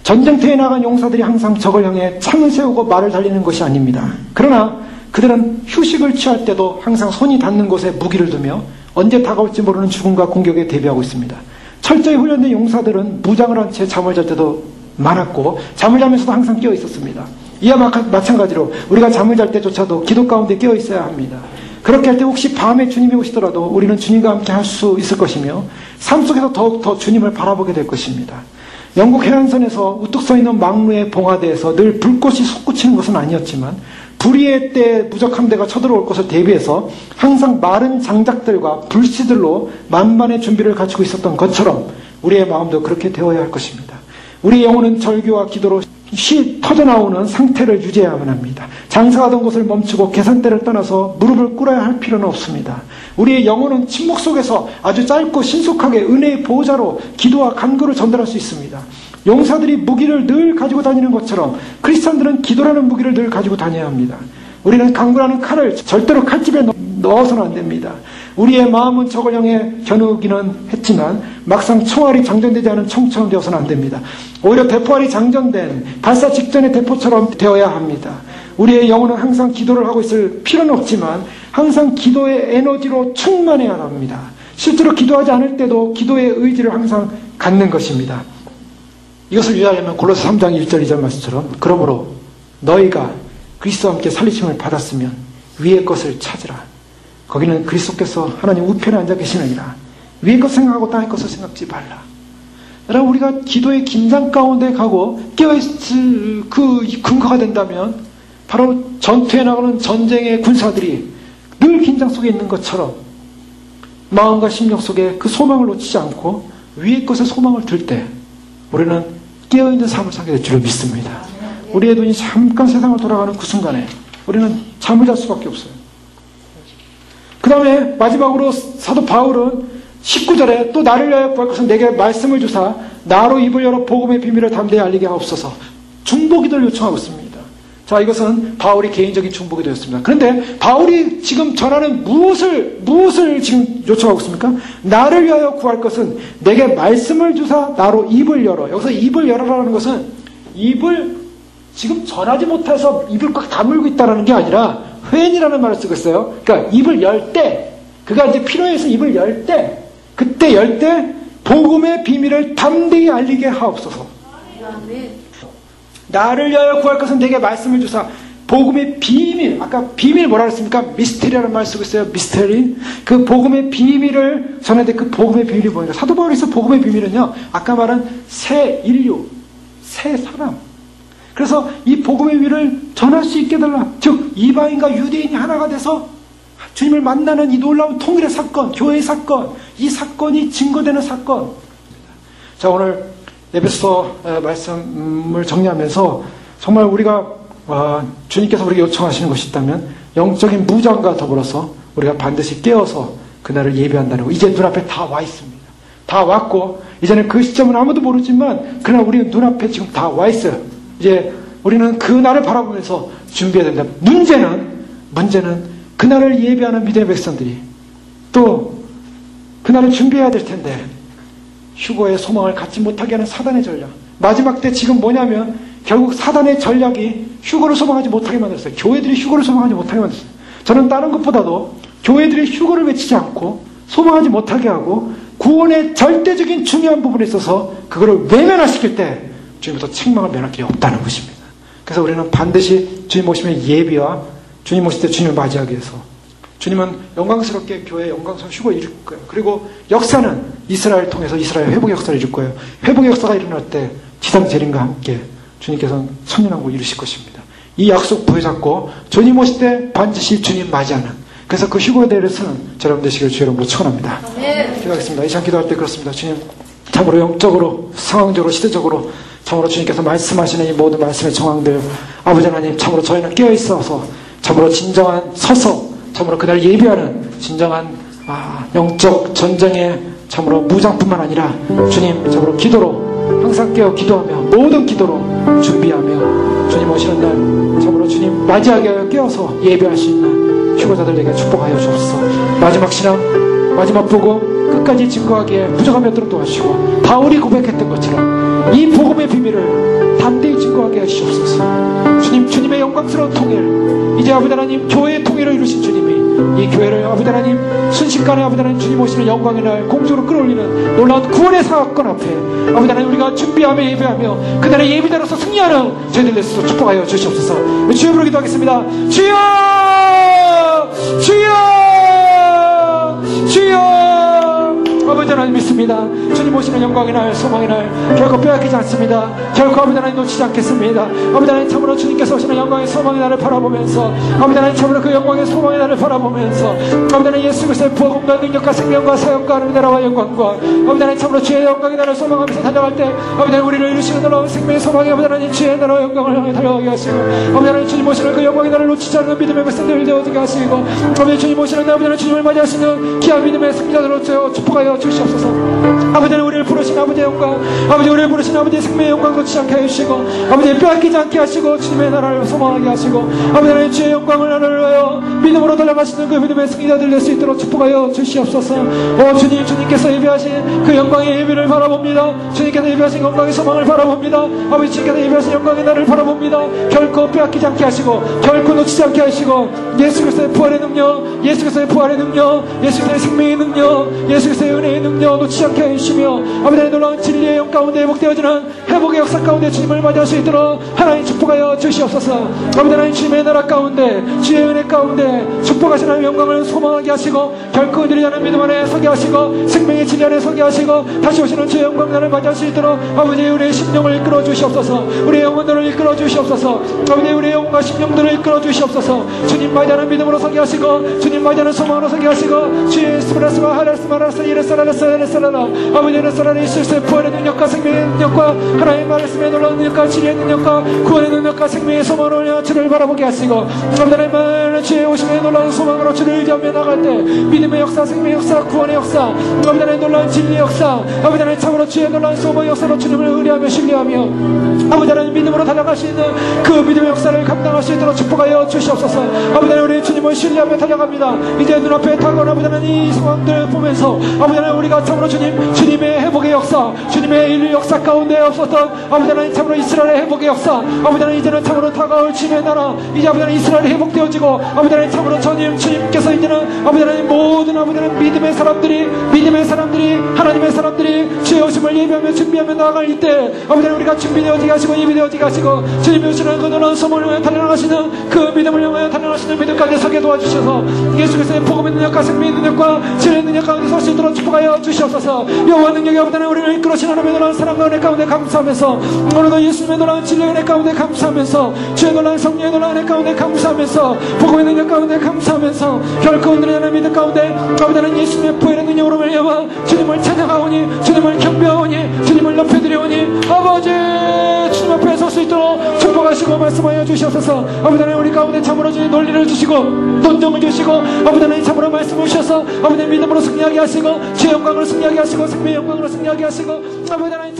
Speaker 1: 전쟁터에 나간 용사들이 항상 적을 향해 창을 세우고 말을 달리는 것이 아닙니다. 그러나 그들은 휴식을 취할 때도 항상 손이 닿는 곳에 무기를 두며 언제 다가올지 모르는 죽음과 공격에 대비하고 있습니다. 철저히 훈련된 용사들은 무장을 한 채 잠을 잘 때도 많았고 잠을 자면서도 항상 깨어 있었습니다. 이와 마찬가지로 우리가 잠을 잘 때조차도 기도 가운데 깨어 있어야 합니다. 그렇게 할 때 혹시 밤에 주님이 오시더라도 우리는 주님과 함께 할 수 있을 것이며 삶 속에서 더욱 더 주님을 바라보게 될 것입니다. 영국 해안선에서 우뚝 서 있는 망루의 봉화대에서 늘 불꽃이 솟구치는 것은 아니었지만 불의의 때에 무적 함대가 쳐들어올 것을 대비해서 항상 마른 장작들과 불씨들로 만반의 준비를 갖추고 있었던 것처럼 우리의 마음도 그렇게 되어야 할 것입니다. 우리의 영혼은 절규와 기도로 시 터져나오는 상태를 유지해야만 합니다. 장사하던 것을 멈추고 계산대를 떠나서 무릎을 꿇어야 할 필요는 없습니다. 우리의 영혼은 침묵 속에서 아주 짧고 신속하게 은혜의 보호자로 기도와 간구를 전달할 수 있습니다. 용사들이 무기를 늘 가지고 다니는 것처럼 크리스찬들은 기도라는 무기를 늘 가지고 다녀야 합니다. 우리는 간구라는 칼을 절대로 칼집에 넣어서는 안 됩니다. 우리의 마음은 적을 향해 겨누기는 했지만 막상 총알이 장전되지 않은 총처럼 되어서는 안 됩니다. 오히려 대포알이 장전된 발사 직전의 대포처럼 되어야 합니다. 우리의 영혼은 항상 기도를 하고 있을 필요는 없지만 항상 기도의 에너지로 충만해야 합니다. 실제로 기도하지 않을 때도 기도의 의지를 항상 갖는 것입니다. 이것을 유의하려면 골로새 3장 1절 2절 말씀처럼 그러므로 너희가 그리스도와 함께 살리심을 받았으면 위의 것을 찾으라. 거기는 그리스도께서 하나님 우편에 앉아 계시느니라. 위의 것 생각하고 땅의 것을 생각지 말라. 여러분, 우리가 기도의 긴장 가운데 가고 깨어있을 그 근거가 된다면 바로 전투에 나가는 전쟁의 군사들이 늘 긴장 속에 있는 것처럼 마음과 심령 속에 그 소망을 놓치지 않고 위의 것에 소망을 들 때 우리는 깨어있는 삶을 살게 될 줄을 믿습니다. 우리의 눈이 잠깐 세상을 돌아가는 그 순간에 우리는 잠을 잘 수밖에 없어요. 그 다음에 마지막으로 사도 바울은 19절에 또 나를 위하여 구할 것은 내게 말씀을 주사 나로 입을 열어 복음의 비밀을 담대히 알리게 하옵소서. 중보기도를 요청하고 있습니다. 자, 이것은 바울이 개인적인 중보기도였습니다. 그런데 바울이 지금 전하는 무엇을 지금 요청하고 있습니까? 나를 위하여 구할 것은 내게 말씀을 주사 나로 입을 열어. 여기서 입을 열어라는 것은 입을 지금 전하지 못해서 입을 꽉 다물고 있다는 게 아니라 회인이라는 말을 쓰고 있어요. 그러니까 입을 열 때, 그가 이제 필요해서 입을 열 때, 그때 열 때 복음의 비밀을 담대히 알리게 하옵소서. 나를 위하여 구할 것은 내게 말씀을 주사. 복음의 비밀, 아까 비밀 뭐라 그랬습니까? 미스테리라는 말 쓰고 있어요. 미스테리. 그 복음의 비밀을 전하는데 그 복음의 비밀이 뭐예요? 사도 바울에서 복음의 비밀은요, 아까 말한 새 인류, 새 사람. 그래서 이 복음의 비밀을 전할 수 있게 해달라. 즉 이방인과 유대인이 하나가 돼서 주님을 만나는 이 놀라운 통일의 사건, 교회의 사건, 이 사건이 증거되는 사건. 자, 오늘 에베소 말씀을 정리하면서 정말 우리가 주님께서 우리에게 요청하시는 것이 있다면 영적인 무장과 더불어서 우리가 반드시 깨어서 그날을 예배한다는 거. 이제 눈앞에 다 와 있습니다. 다 왔고 이제는 그 시점은 아무도 모르지만 그날 우리는 눈앞에 지금 다 와 있어요. 이제 우리는 그날을 바라보면서 준비해야 된다. 문제는 그날을 예배하는 믿음의 백성들이 또 그날을 준비해야 될 텐데 휴거의 소망을 갖지 못하게 하는 사단의 전략. 마지막 때 지금 뭐냐면 결국 사단의 전략이 휴거를 소망하지 못하게 만들었어요. 교회들이 휴거를 소망하지 못하게 만들었어요. 저는 다른 것보다도 교회들이 휴거를 외치지 않고 소망하지 못하게 하고 구원의 절대적인 중요한 부분에 있어서 그거를 외면화시킬 때 주님부터 책망을 면할 길이 없다는 것입니다. 그래서 우리는 반드시 주님 오시면 예비와 주님 오실 때 주님을 맞이하기 위해서 주님은 영광스럽게 교회에 영광스러운 휴거를 이룰 거예요. 그리고 역사는 이스라엘을 통해서 이스라엘 회복의 역사를 이룰 거예요. 회복의 역사가 일어날 때 지상 재림과 함께 주님께서는 천년왕국 이루실 것입니다. 이 약속 부여잡고 주님 오실 때 반드시 주님 맞이하는, 그래서 그 휴거에 대해서는 여러분 되시기를 주의 이름으로 축원합니다. 기도하겠습니다. 이 시간 기도할 때 그렇습니다. 주님, 참으로 영적으로, 상황적으로, 시대적으로 참으로 주님께서 말씀하시는 이 모든 말씀의 정황들, 아버지 하나님, 참으로 저희는 깨어있어서 참으로 진정한 서서 참으로 그날 예비하는 진정한 영적 전쟁의 참으로 무장뿐만 아니라 주님 참으로 기도로 항상 깨어 기도하며 모든 기도로 준비하며 주님 오시는 날 참으로 주님 맞이하게 하여 깨어서 예배할 수 있는 휴거자들에게 축복하여 주옵소서. 마지막 신앙, 마지막 보고 끝까지 증거하기에 부족함이 없도록 도와주시고 바울이 고백했던 것처럼 이 복음의 비밀을 담대히 증거하게 하시옵소서. 주님, 주님의 영광스러운 통일, 이제 아버지 하나님 교회의 통일을 이루신 주님이 이 교회를 아버지 하나님 순식간에 아버지 하나님 주님 오시는 영광의 날 공중으로 끌어올리는 놀라운 구원의 사건 앞에 아버지 하나님 우리가 준비하며 예배하며 그날의 예비자로서 승리하는 저희들 되소서 축복하여 주시옵소서. 주여 부르기도 하겠습니다. 주여! 주여! 주여! 아버지 하나님 믿습니다. 주님 오시는 영광의 날, 소망의 날 결코 빼앗기지 않습니다. 결코 아버지 하나님 놓치지 않겠습니다. 아버지 하나님 참으로 주님께서 오시는 영광의 소망의 날을 바라보면서 아버지 하나님 참으로 그 영광의 소망의 날을 바라보면서 아버지 하나님 예수 그리스도의 부활과 능력과 생명과 사역과 하나님의 나라와 영광과 아버지 하나님 참으로 주의 영광의 날을 소망하면서 달려갈 때 아버지 하나님 우리를 이루시는 놀라운 생명의 소망이 아버지 하나님 주의 나라와 영광을 향해 달려가게 하시고 아버지 하나님 주님 오시는 그 영광의 날을 놓치지 않는 믿음의 백성들 되어지게 하시고 아버지 주님 오시는 날 아버지 하나님 주님을 맞이하시는 귀한 믿음의 승자들로 축복하여 주시옵소서. 아버지 하나님 우리를 부르신 아버지의 영광, 아버지 우리를 부르신 아버지의 생명의 영광 놓치지 않게 해주시고 아버지 빼앗기지 않게 하시고 주님의 나라를 소망하게 하시고 아버지 하나님 주의 영광을 나누려 믿음으로 달려가시는 그 믿음의 승리자들 될 수 있도록 축복하여 주시옵소서. 주님, 주님께서 예배하신 그 영광의 예배를 바라봅니다. 주님께서 예배하신 영광의 소망을 바라봅니다. 아버지 주님께서 예배하신 영광의 날을 바라봅니다. 결코 빼앗기지 않게 하시고 결코 놓치지 않게 하시고 예수 그리스도의 부활의 능력, 예수 그리스도의 부활의 능력, 예수 그리스도의 생명의 능력, 예수 그리스도의 은혜의 능력 놓치지 않게 하시며 아버지 하나님 놀라운 진리의 영 가운데 회복되어지는 회복의 역사 가운데 주님을 맞이할 수 있도록 하나님 축복하여 주시옵소서. 아버지 하나님 주님의 나라 가운데 주의 은혜 가운데 축복하신 하나님 영광을 소망하게 하시고 결코 흔들리지 않은 믿음 안에 서게 하시고 생명의 진리 안에 서게 하시고 다시 오시는 주의 영광 나를 맞이할 수 있도록 아버지 우리의 심령을 이끌어 주시옵소서. 우리의 영혼들을 이끌어 주시옵소서. 아버지 우리의 영혼과 심령들을 이끌어 주시옵소서. 주님 맞이하는 믿음으로 서게 하시고 주님 맞이하는 소망으로 서게 하시고 주의 스브라스와 하라스마 하라스 이레사라라사라라사라라 아버지 이레사라라 예수의 부활의 능력과 생명의 능력과 하나님의 말씀의 놀라운 능력과 진리의 능력과 구원의 능력과 생명의 소망으로 주를 바라보게 하시고 아버지 하나님의 주의 오심의 놀라운 소망으로 주를 의지하며 나갈 때 믿음의 역사, 생명의 역사, 구원의 역사, 아버지 하나님의 놀라운 진리의 역사, 아버지 하나님 참으로 주의 놀라운 소망의 역사로 주님을 의뢰하며 신뢰하며 아버지 하나님 믿음으로 달려갈 수 있는 그 믿음의 역사를 감당할 수 있도록 축복하여 주시옵소서. 아버지 하나님 우리 주님을 신뢰하며 달려갑니다. 이제 눈앞에 다가온 아버지 하나님 이 상황들을 보면서 아버지 하나님 우리가 우리가 참으로 주님의 회복의 역사, 주님의 인류 역사 가운데 없었던 아버지 하나님 참으로 이스라엘의 회복의 역사, 아버지 하나님 이제는 참으로 다가올 주님의 나라, 이제 아버지 하나님 이스라엘이 회복되어지고 아버지 하나님 참으로 주님께서 이제는 아버지 하나님 모든 아버지 하나님 믿음의 사람들이 하나님의 사람들이 주의 오심을 예배하며 준비하며 나아갈 이때 아버지 하나님 우리가 준비되어지게 하시고 예비되어지게 하시고 주님이 오시는 그 놀라운 소문을 위해 달려나가시는 그 믿음을 향하여 달려나가시는 믿음까지 서게 도와주셔서 예수 그리스도의 복음의 능력과 생명의 능력과 진리의 능력 가운데 설 수 있도록 축복하여 주시옵소서. 여호와 능력이 아버지 하나님 우리를 이끌어신 하나님의 놀라운 사랑과 은혜 가운데 감사하면서 오늘도 예수님의 놀라운 진리의 은혜 가운데 감사하면서 주의 놀라운 성령의 놀라운 은혜 가운데 감사하면서 복음의 능력 가운데 감사하면서 결코 흔들리지 않는 믿음 가운데 아버지 하나님 예수님의 부활의 능력으로 말미암아 주님을 찬양하오니 주님을 경배하오니 주님을 높여드리오니 아버지 주님 앞에 설 수 있도록 축복하시고 말씀하여 주시옵소서. 아버지 하나님 우리 가운데 참으로 주님 논리를 주시고 논정을 주시고 아버지 하나님 참으로 말씀을 주셔서 아버지 믿음으로 승리하게 하시고 주의 영광으로 승리하게 하시고 생명의 영광으로 승리하게 하시고 아버지 하나님